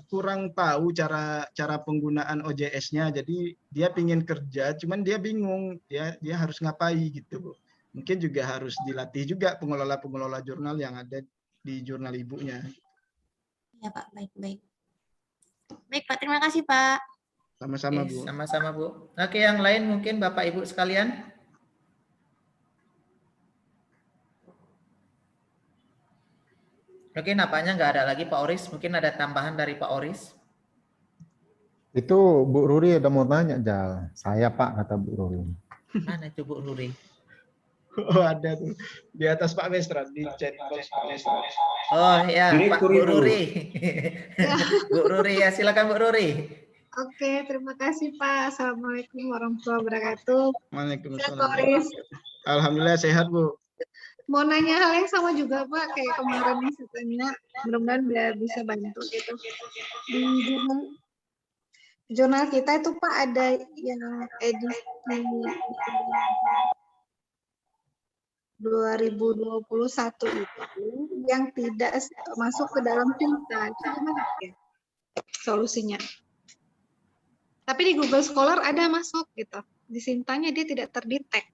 kurang tahu cara penggunaan OJS-nya. Jadi dia pingin kerja, cuman dia bingung dia harus ngapain gitu, Bu. Mungkin juga harus dilatih juga pengelola jurnal yang ada di jurnal ibunya. Ya Pak, baik. Baik Pak, terima kasih Pak. Sama-sama, Oke, Bu. sama-sama Bu. Oke, yang lain mungkin Bapak Ibu sekalian. Oke, nampaknya nggak ada lagi Pak Oris. Mungkin ada tambahan dari Pak Oris. Itu Bu Ruri udah mau tanya, Jal. Saya Pak, kata Bu Ruri. Mana itu Bu Ruri? Oh, ada tuh di atas Pak Mestra, di chat box Pak Mestra. Oh ya, Pak Bu Direktur Ibu. Ruri. Bu Ruri ya, silakan Bu Ruri. Oke, terima kasih Pak. Assalamualaikum warahmatullahi wabarakatuh. Waalaikumsalam. Pak Oris. Alhamdulillah sehat, Bu. Mau nanya hal yang sama juga Pak, kayak kemarin yang saya tanya, mudah-mudahan bisa bantu gitu. Di jurnal kita itu Pak ada yang edisi 2021 itu yang tidak masuk ke dalam tinta. Itu gimana ya solusinya? Tapi di Google Scholar ada masuk gitu. Di Sintanya dia tidak terdetek.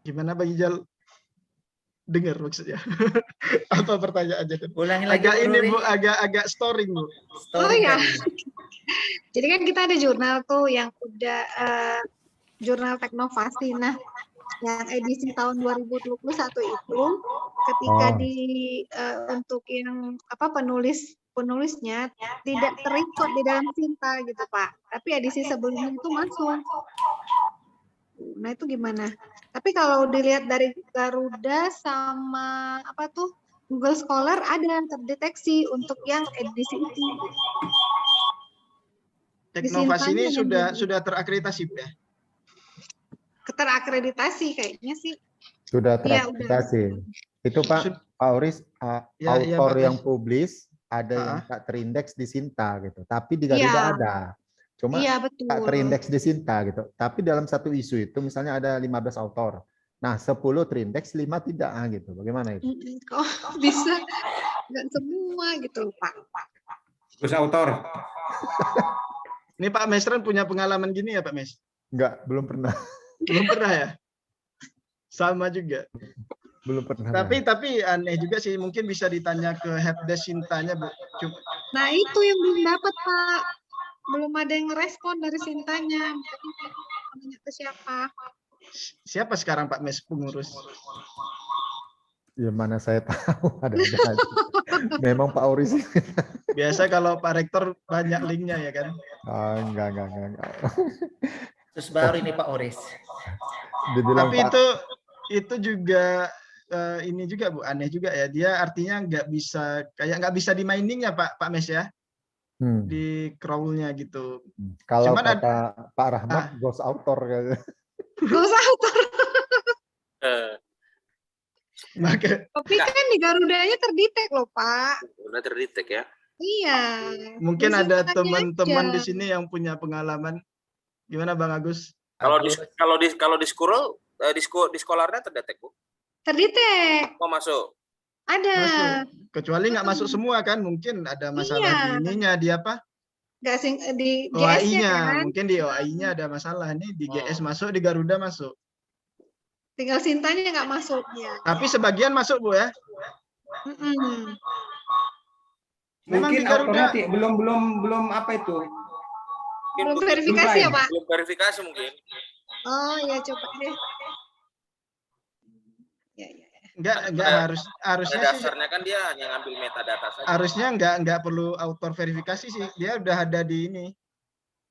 Gimana Bang Ijal? Dengar maksudnya. Apa pertanyaannya? Ulangi lagi Agak Bu ini Ruri. Bu, agak storing, Bu. Oh ya. Jadi kan kita ada jurnal tuh yang udah jurnal teknovasi. Nah, yang edisi tahun 2021 itu ketika untuk yang penulisnya tidak terikut di dalam Sinta gitu Pak. Tapi edisi sebelumnya itu masuk. Nah, itu gimana? Tapi kalau dilihat dari Garuda sama Google Scholar ada terdeteksi untuk yang edisi itu. Teknovasi ini sudah terakreditasi, Bu ya? Terakreditasi kayaknya sih. Sudah terakreditasi. Itu Pak Oris, autor Pak yang publis ada yang tak terindeks di Sinta gitu. Tapi di Garuda ada. Cuma tak terindeks di Sinta gitu. Tapi dalam satu isu itu misalnya ada 15 autor. Nah, 10 terindeks, 5 tidak gitu. Bagaimana itu? Kok bisa nggak semua gitu, Pak. Terus autor. Ini Pak Mesran punya pengalaman gini ya, Pak Mes? Enggak, belum pernah. Belum pernah ya? Sama juga. Belum pernah. Tapi aneh juga sih, mungkin bisa ditanya ke helpdesk Sintanya, Bu. Nah, itu yang belum dapat, Pak. Belum ada yang respon dari Sintanya. Tanya ke siapa? Siapa sekarang Pak Mes pengurus? Ya mana saya tahu ada. Memang Pak Oris. Biasa kalau Pak Rektor banyak linknya ya kan? Enggak. Terus baru ini Pak Oris. Dibilang tapi itu juga ini juga Bu, aneh juga ya. Dia artinya nggak bisa di mining ya Pak Mes ya? Di crawl-nya gitu. Kalau kata Pak Rahmat, ghost author. Ghost author. Tapi kan di Garudanya terdetek loh Pak. Udah terdetek ya? Iya. Mungkin ada teman-teman di sini yang punya pengalaman. Gimana Bang Agus? Kalau di scroll di Scholar-nya terdetek, Bu? Terdetek. Mau masuk? Ada. Masuk. Kecuali nggak masuk semua kan? Mungkin ada masalah di ininya, di apa? Di OAI-nya, kan? mungkin di OAI-nya ada masalah nih. Di GS masuk, di Garuda masuk. Tinggal Sintanya nggak masuk ya. Tapi sebagian masuk Bu ya? Memang mungkin Garuda belum apa itu? Belum verifikasi ya Pak? Belum verifikasi mungkin. Oh ya coba deh. Enggak harusnya dasarnya kan dia hanya ngambil metadata saja. Harusnya enggak perlu autor verifikasi sih. Dia udah ada di ini.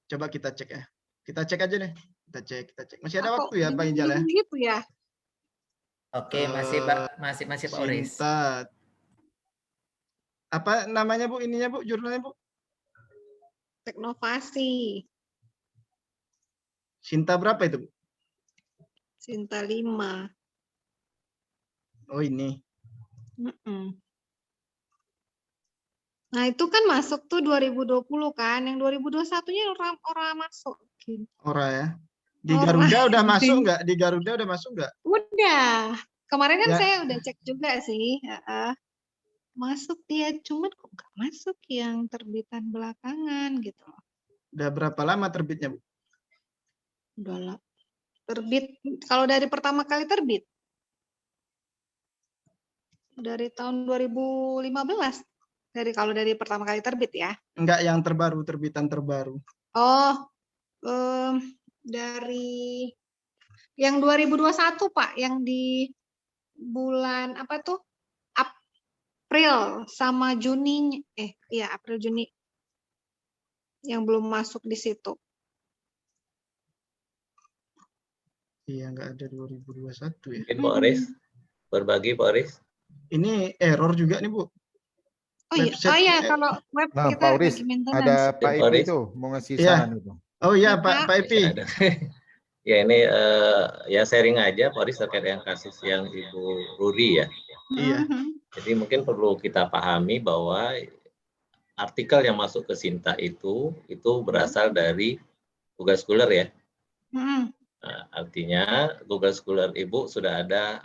Coba kita cek ya. Kita cek aja deh. Kita cek. Masih ada waktu ya Pak Ijal ya? Gitu ya. Oke, masih Pak Oris. Apa namanya Bu ininya Bu, jurnalnya Bu? Teknovasi. Sinta berapa itu Bu? Sinta 5. Oh ini. Nah itu kan masuk tuh 2020 kan, yang 2021-nya orang masuk. Ora ya. Di Garuda udah masuk nggak? Di Garuda udah masuk nggak? Udah. Kemarin kan Ya. saya udah cek juga sih. Masuk dia, cuman kok nggak masuk yang terbitan belakangan gitu. Udah berapa lama terbitnya, Bu? Udah lah. Terbit, kalau dari pertama kali terbit. Dari tahun 2015. Kalau dari pertama kali terbit ya. Enggak yang terbaru, terbitan terbaru. Oh, dari yang 2021 Pak, yang di bulan apa tuh? April sama Juni, iya April Juni yang belum masuk di situ. Iya, nggak ada 2021 ya. Mungkin Pak Aris, berbagi Pak Aris. Ini error juga nih, Bu. Oh iya, kalau web Nah, kita Pak Aris, lagi maintenance. ada Pak Pak Epi Aris. itu mau ngasih Iya. saran itu. Oh iya, Ya, Pak Epi. Ya ini ya sharing aja Pak Aris terkait dengan kasus yang Ibu Ruri ya. Iya. Jadi mungkin perlu kita pahami bahwa artikel yang masuk ke Sinta itu berasal dari Google Scholar ya. Nah, artinya Google Scholar Ibu sudah ada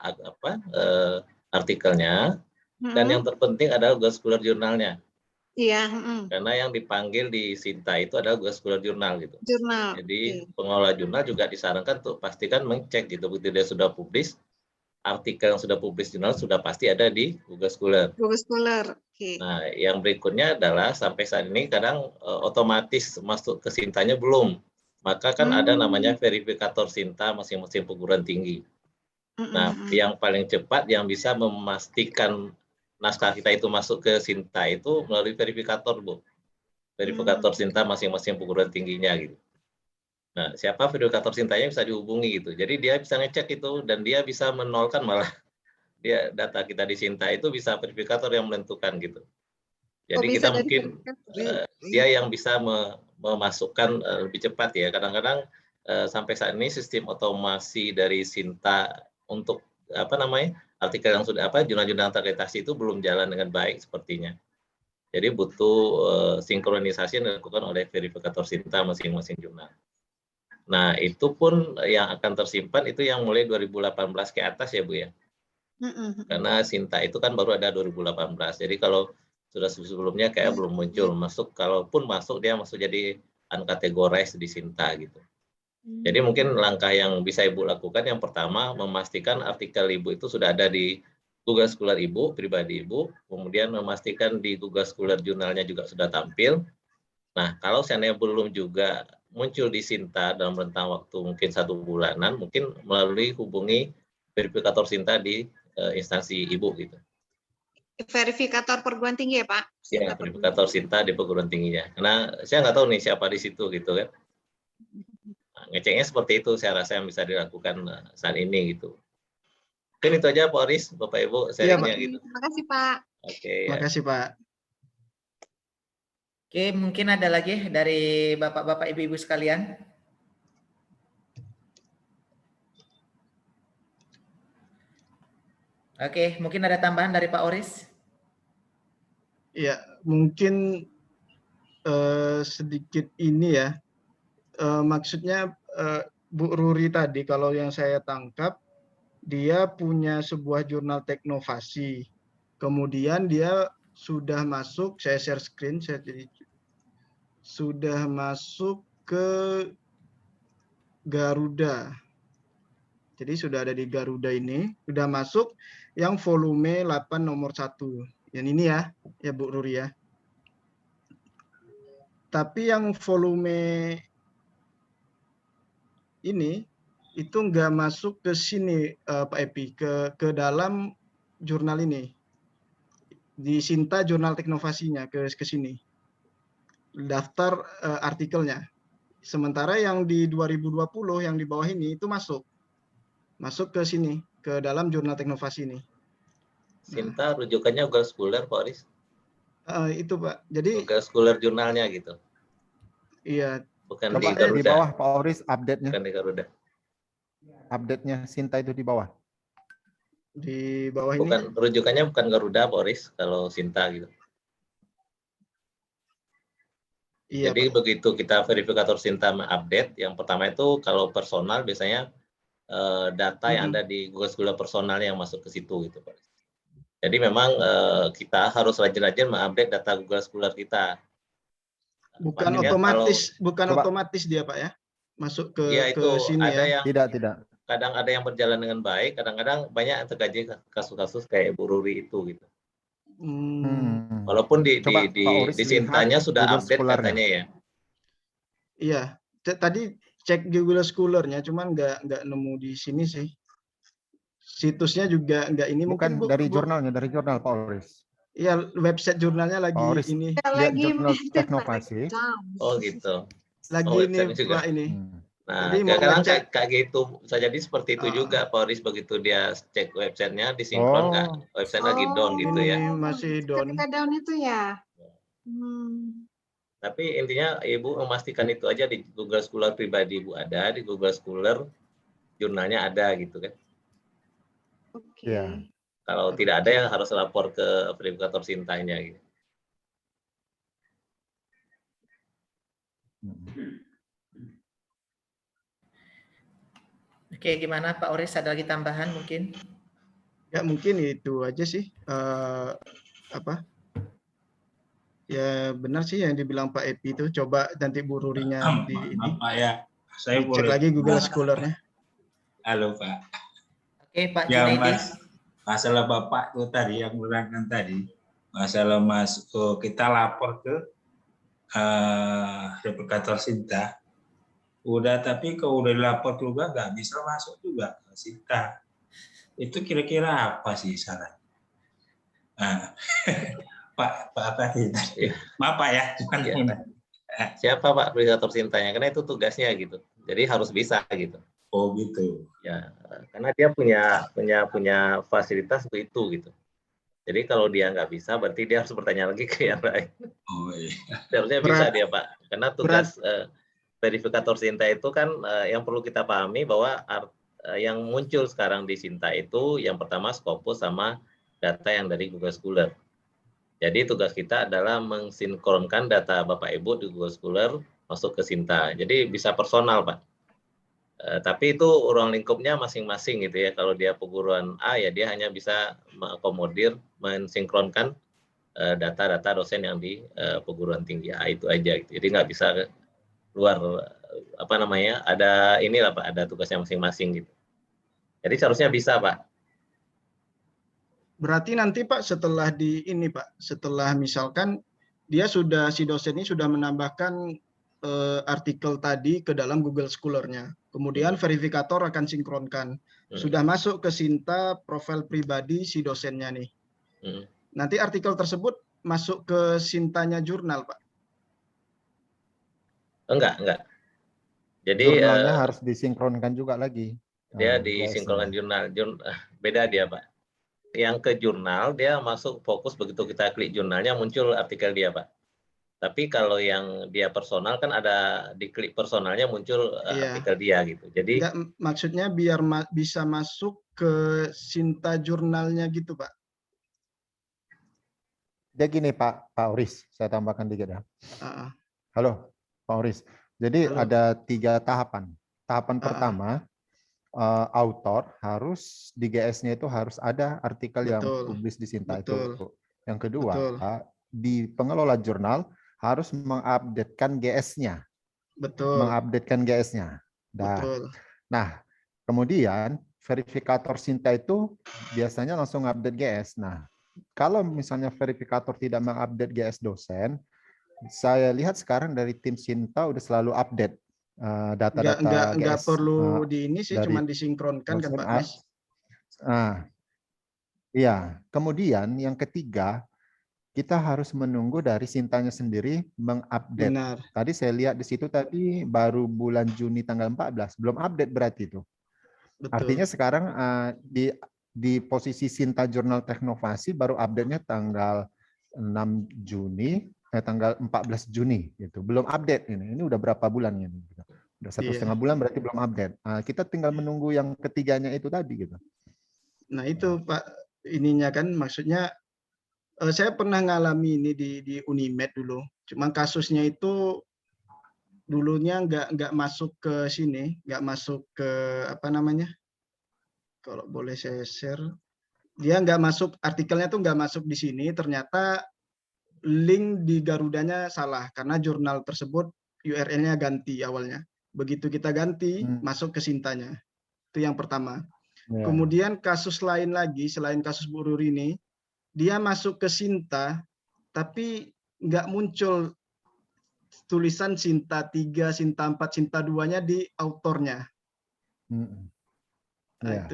artikelnya, dan yang terpenting adalah Google Scholar jurnalnya. Iya. Karena yang dipanggil di Sinta itu adalah Google Scholar jurnal gitu. Jurnal. Jadi pengelola jurnal juga disarankan untuk pastikan mengecek gitu, begitu dia sudah publish, artikel yang sudah publish jurnal sudah pasti ada di Google Scholar. Google Scholar. Nah, yang berikutnya adalah sampai saat ini kadang otomatis masuk ke Sintanya belum. Maka kan ada namanya verifikator Sinta masing-masing perguruan tinggi. Nah, yang paling cepat yang bisa memastikan naskah kita itu masuk ke Sinta itu melalui verifikator, Bu. Verifikator Sinta masing-masing perguruan tingginya gitu. Nah, siapa verifikator Sintanya bisa dihubungi gitu. Jadi dia bisa ngecek itu dan dia bisa menolkan malah dia data kita di Sinta itu bisa verifikator yang menentukan gitu. Jadi kita mungkin dia yang bisa memasukkan lebih cepat ya. Kadang-kadang sampai saat ini sistem otomasi dari Sinta untuk artikel yang sudah jurnal-jurnal terakreditasi itu belum jalan dengan baik sepertinya. Jadi butuh sinkronisasi yang dilakukan oleh verifikator Sinta masing-masing jurnal. Nah, itu pun yang akan tersimpan itu yang mulai 2018 ke atas ya, Bu ya. Karena Sinta itu kan baru ada 2018. Jadi kalau sudah sebelumnya kayak belum muncul masuk, kalaupun masuk dia masuk jadi uncategorized di Sinta gitu. Jadi mungkin langkah yang bisa Ibu lakukan yang pertama memastikan artikel Ibu itu sudah ada di Google Scholar Ibu, pribadi Ibu, kemudian memastikan di Google Scholar jurnalnya juga sudah tampil. Nah, kalau seandainya belum juga muncul di Sinta dalam rentang waktu mungkin 1 bulanan, mungkin melalui hubungi verifikator Sinta di instansi Ibu gitu. Verifikator perguruan tinggi ya Pak? Ya, verifikator Sinta di perguruan tingginya. Karena saya nggak tahu nih siapa di situ gitu kan. Nah, ngeceknya seperti itu saya rasa yang bisa dilakukan saat ini gitu. Mungkin itu aja Pak Aris, Bapak Ibu, sharingnya gitu. Terima kasih Pak. Oke. Terima kasih Pak. Oke, mungkin ada lagi dari Bapak-Bapak Ibu-Ibu sekalian. Oke, mungkin ada tambahan dari Pak Oris? Ya, mungkin sedikit ini ya. Maksudnya Bu Ruri tadi, kalau yang saya tangkap, dia punya sebuah jurnal teknovasi. Kemudian dia sudah masuk, saya share screen, sudah masuk ke Garuda. Jadi sudah ada di Garuda ini, sudah masuk yang volume 8 nomor 1. Yang ini ya Bu Ruri ya. Tapi yang volume ini itu nggak masuk ke sini Pak Epi, ke dalam jurnal ini. Di Sinta jurnal teknovasinya ke sini. Daftar artikelnya. Sementara yang di 2020 yang di bawah ini itu masuk ke sini, ke dalam jurnal teknovasi ini. Sinta rujukannya Google Scholar Pak Aris? Itu Pak. Jadi Google Scholar jurnalnya gitu. Iya. Bukan Coba di Garuda. di bawah Pak Oris update-nya. Bukan di Garuda. Update-nya Sinta itu di bawah. Di bawah bukan, ini. Rujukannya bukan Garuda Pak Oris kalau Sinta gitu. Iya, Jadi Pak. begitu kita verifikator Sinta update, yang pertama itu kalau personal biasanya data yang ada di Google Scholar personal yang masuk ke situ gitu, Pak. Jadi memang kita harus rajin-rajin mengupdate data Google Scholar kita. Bukan Makanya otomatis, kalau, bukan Coba. otomatis dia, Pak ya, masuk ke ya itu sini ada ya. yang Tidak. kadang ada yang berjalan dengan baik, kadang-kadang banyak yang terjadi kasus-kasus kayak Bu Ruri itu gitu. Walaupun Coba Pak Oris di lihat Sintanya sudah Google update Scholar-nya. katanya ya. Iya, tadi cek di Google Scholar-nya, cuman nggak nemu di sini sih. Situsnya juga nggak ini. Bukan mungkin dari jurnalnya, dari jurnal Pak Oris. Iya, website jurnalnya Pak lagi Oris, ini. lihat jurnal Teknovasi. Oh gitu. Lagi ini juga. Pak ini. Nah, Jadi mau kadang ngecek. kayak gitu bisa jadi seperti itu juga Pak Oris, begitu dia cek websitenya disinkron nggak, website lagi down gitu ya. Ini masih down. Ketika down itu ya. Tapi intinya Ibu memastikan itu aja di Google Scholar pribadi Ibu ada, di Google Scholar jurnalnya ada gitu kan. Oke. Ya. Kalau tidak ada yang harus lapor ke verifikator Sintanya gitu. Oke, gimana Pak Oris? Ada lagi tambahan mungkin? Ya mungkin itu aja sih. Ya benar sih yang dibilang Pak Epi itu. Coba nanti Bu Rurinya di ini. Pak ya, saya dicek boleh lagi Google Scholar-nya. Halo Pak. Oke Pak Ya Junaidi. Mas, masalah Bapak tuh tadi yang menerangkan tadi, masalah Mas, kita lapor ke verifikator Sinta. Udah, tapi kalau udah dilapor juga nggak bisa masuk juga ke Sinta. Itu kira-kira apa sih saran? Pak Akadi tadi. Maaf Pak ya. Siapa Pak verifikator Sintanya? Karena itu tugasnya gitu. Jadi harus bisa gitu. Oh gitu. Ya, karena dia punya fasilitas untuk itu gitu. Jadi kalau dia nggak bisa, berarti dia harus bertanya lagi ke yang lain. Oh iya. Seharusnya bisa dia Pak. Karena tugas verifikator Sinta itu kan yang perlu kita pahami bahwa yang muncul sekarang di Sinta itu yang pertama Scopus sama data yang dari Google Scholar. Jadi tugas kita adalah mensinkronkan data Bapak Ibu di Google Scholar masuk ke Sinta. Jadi bisa personal Pak. Tapi itu ruang lingkupnya masing-masing gitu ya. Kalau dia perguruan A ya dia hanya bisa mengakomodir, mensinkronkan data-data dosen yang di perguruan tinggi A itu aja gitu. Jadi nggak bisa luar ada inilah Pak, ada tugasnya masing-masing gitu. Jadi seharusnya bisa Pak. Berarti nanti Pak setelah setelah misalkan dia si dosen ini sudah menambahkan artikel tadi ke dalam Google Scholar-nya. Kemudian verifikator akan sinkronkan. Sudah masuk ke Sinta profil pribadi si dosennya nih. Nanti artikel tersebut masuk ke Sintanya jurnal, Pak? Enggak. Jadi jurnalnya harus disinkronkan juga lagi. Dia disinkronkan jurnal. Beda dia, Pak. Yang ke jurnal dia masuk fokus, begitu kita klik jurnalnya muncul artikel dia, Pak. Tapi kalau yang dia personal kan ada di klik personalnya muncul artikel dia gitu. Jadi enggak, maksudnya biar bisa masuk ke Sinta jurnalnya gitu, Pak. Dia gini Pak Oris, saya tambahkan dikit ya. Halo Pak Oris. Jadi ada 3 tahapan. Tahapan pertama, author harus di GS-nya itu harus ada artikel yang publis di Sinta itu. Yang kedua, di pengelola jurnal harus mengupdatekan GS-nya. Mengupdatekan GS-nya. Nah, kemudian verifikator Sinta itu biasanya langsung update GS. Nah, kalau misalnya verifikator tidak mengupdate GS dosen, saya lihat sekarang dari tim Sinta udah selalu update data-data GS. Enggak perlu di ini sih, cuma disinkronkan kan Pak Mas. Nah, iya. Kemudian yang ketiga, kita harus menunggu dari Sintanya sendiri mengupdate. Tadi saya lihat di situ tadi baru bulan Juni tanggal 14, belum update berarti itu. Artinya sekarang di posisi Sinta Jurnal Teknovasi baru update-nya tanggal 6 Juni, tanggal 14 Juni gitu. Belum update ini. Ini udah berapa bulan ini? Udah 1,5 bulan berarti belum update. Kita tinggal menunggu yang ketiganya itu tadi gitu. Nah, itu Pak ininya kan maksudnya saya pernah ngalami ini di Unimed dulu. Cuma kasusnya itu dulunya nggak masuk ke sini, nggak masuk ke apa namanya? Kalau boleh saya share, dia nggak masuk, artikelnya tuh nggak masuk di sini. Ternyata link di Garudanya salah karena jurnal tersebut URL-nya ganti awalnya. Begitu kita ganti, masuk ke Sintanya. Itu yang pertama. Kemudian kasus lain lagi selain kasus Bu Ruri ini, dia masuk ke Sinta, tapi nggak muncul tulisan Sinta 3, Sinta 4, Sinta 2-nya di autornya. Nah,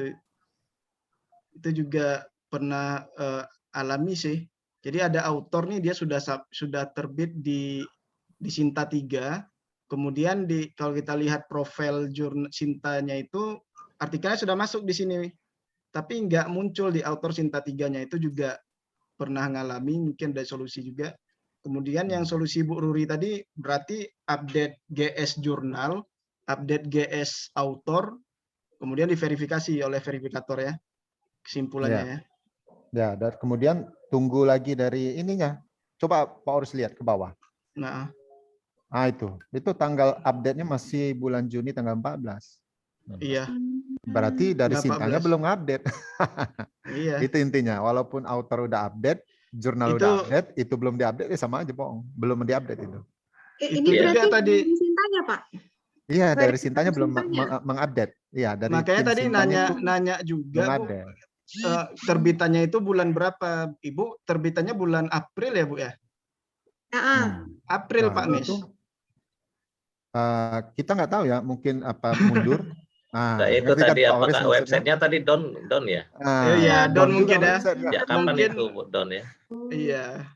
itu juga pernah alami sih. Jadi ada autor nih, dia sudah terbit di Sinta 3. Kemudian kalau kita lihat profil jurnal Sintanya itu artikelnya sudah masuk di sini, tapi nggak muncul di autor Sinta 3-nya. Itu juga pernah ngalami, mungkin ada solusi juga. Kemudian yang solusi Bu Ruri tadi berarti update GS jurnal, update GS autor, kemudian diverifikasi oleh verifikator ya, kesimpulannya ya. Ya, dan kemudian tunggu lagi dari ininya. Coba Pak Oris lihat ke bawah. Nah, itu tanggal update-nya masih bulan Juni tanggal 14. Iya. Berarti dari Sintanya belum update. Iya. Itu intinya. Walaupun author udah update, jurnal udah update, itu belum diupdate, sama aja bohong. Belum diupdate itu. Ini berarti tadi dari Sintanya, Pak? Iya, dari Sintanya belum mengupdate. Iya, dari makanya tadi nanya juga, Bu, terbitannya itu bulan berapa? Ibu terbitannya bulan April ya, Bu ya? April, Pak Mis. Kita nggak tahu ya, mungkin apa mundur. Itu tadi apakah websitenya tadi down ya? Iya, down mungkin ya. Ya kapan itu down ya? Iya.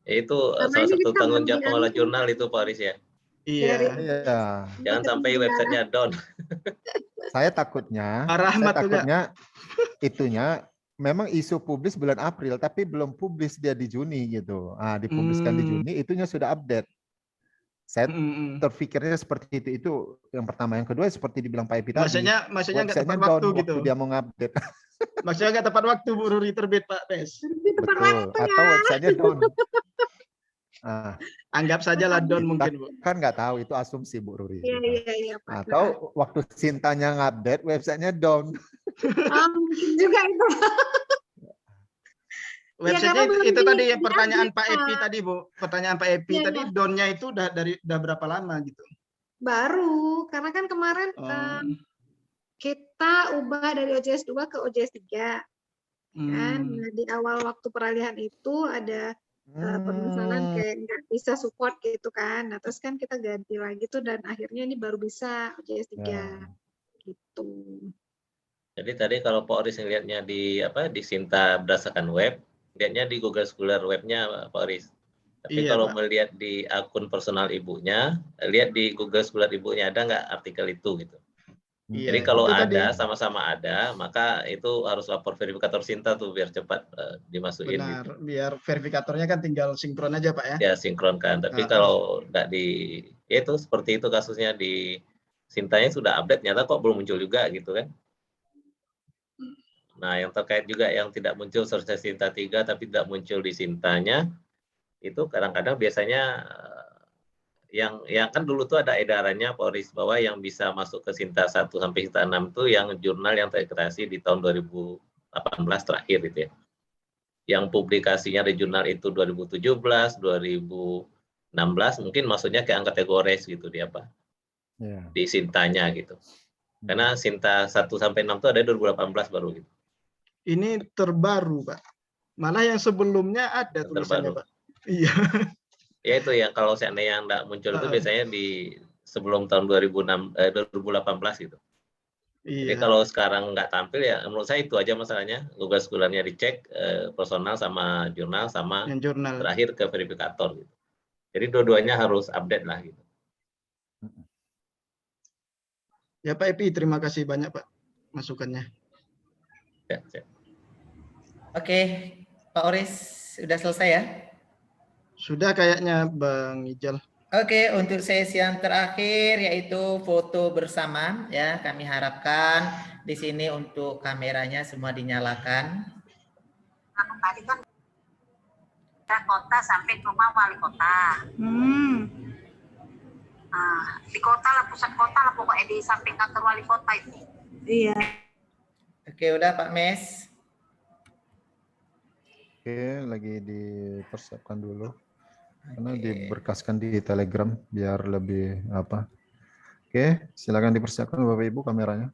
Itu salah satu tanggung jawab pengelola jurnal itu Pak Aris ya. Iya. Jangan sampai websitenya down. Saya takutnya itunya memang isu publis bulan April, tapi belum publis dia di Juni gitu. Dipubliskan di Juni, itunya sudah update. Saya terpikirnya seperti itu yang pertama. Yang kedua seperti dibilang Pak Epi tadi. Maksudnya nggak tepat waktu gitu. Dia mau ngupdate. Maksudnya nggak tepat waktu Bu Ruri terbit Pak Tes. Betul. Atau websitenya down. Anggap saja lah down mungkin, Bu. Kan nggak tahu, itu asumsi Bu Ruri. Iya, Pak. Atau waktu Sintanya ngupdate, websitenya down. Mungkin juga itu. Websitenya itu tadi yang pertanyaan Pak Epi tadi, Bu. Pertanyaan Pak Epi tadi, down-nya itu udah berapa lama gitu? Baru, karena kan kemarin kita ubah dari OJS 2 ke OJS 3. Kan? Nah, di awal waktu peralihan itu ada permasalahan kayak nggak bisa support gitu kan. Nah, terus kan kita ganti lagi tuh dan akhirnya ini baru bisa OJS 3. Gitu. Jadi tadi kalau Pak Oris lihatnya di Sinta berdasarkan web, lihatnya di Google Scholar webnya Pak Oris. Tapi kalau melihat di akun personal ibunya, lihat di Google Scholar ibunya ada nggak artikel itu gitu. Jadi kalau ada, sama-sama ada, maka itu harus lapor verifikator Sinta tuh biar cepat dimasukin. Benar, gitu. Biar verifikatornya kan tinggal sinkron aja Pak ya. Ya sinkronkan. Tapi kalau nggak ya itu seperti itu kasusnya di Sintanya sudah update, nyata kok belum muncul juga gitu kan. Nah, yang terkait juga yang tidak muncul seharusnya Sinta 3 tapi tidak muncul di Sintanya, itu kadang-kadang biasanya yang kan dulu tuh ada edarannya Pak Oris bahwa yang bisa masuk ke Sinta 1 sampai Sinta 6 itu yang jurnal yang terakreditasi di tahun 2018 terakhir gitu ya. Yang publikasinya di jurnal itu 2017, 2016 mungkin maksudnya ke angka kategori gitu di apa? Di Sintanya gitu. Karena Sinta 1 sampai 6 itu ada 2018 baru gitu. Ini terbaru, Pak. Malah yang sebelumnya ada tulisannya, Pak. Iya. Ya itu ya, kalau seandainya yang tidak muncul itu biasanya di sebelum tahun 2018 gitu. Iya. Jadi kalau sekarang nggak tampil ya menurut saya itu aja masalahnya. Google Scholar-nya dicek, personal sama jurnal sama terakhir ke verifikator gitu. Jadi dua-duanya harus update lah gitu. Ya Pak Epi, terima kasih banyak Pak masukannya. Ya. Oke, Pak Oris sudah selesai ya? Sudah kayaknya Bang Ijal. Oke, untuk sesi yang terakhir yaitu foto bersama ya, kami harapkan di sini untuk kameranya semua dinyalakan. kota sampai ke rumah wali kota. Di kota lah, pusat kota lah pokoknya, di samping kantor wali kota itu. Iya. Oke, udah Pak Mes. Oke, lagi dipersiapkan dulu. Karena diberkaskan di Telegram biar lebih apa. Oke, silakan dipersiapkan Bapak Ibu kameranya.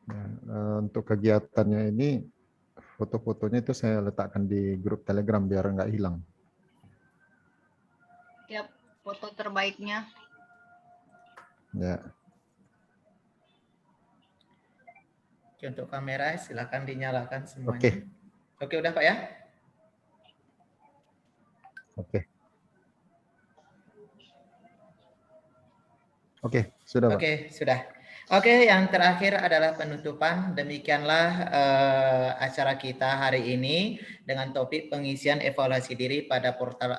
Nah, untuk kegiatannya ini foto-fotonya itu saya letakkan di grup Telegram biar nggak hilang. Siap, foto terbaiknya. Ya. Oke, untuk kamera silakan dinyalakan semuanya. Oke. Oke, udah Pak ya? Oke. Oke, sudah Pak. Oke, sudah. Oke, yang terakhir adalah penutupan. Demikianlah acara kita hari ini dengan topik pengisian evaluasi diri pada portal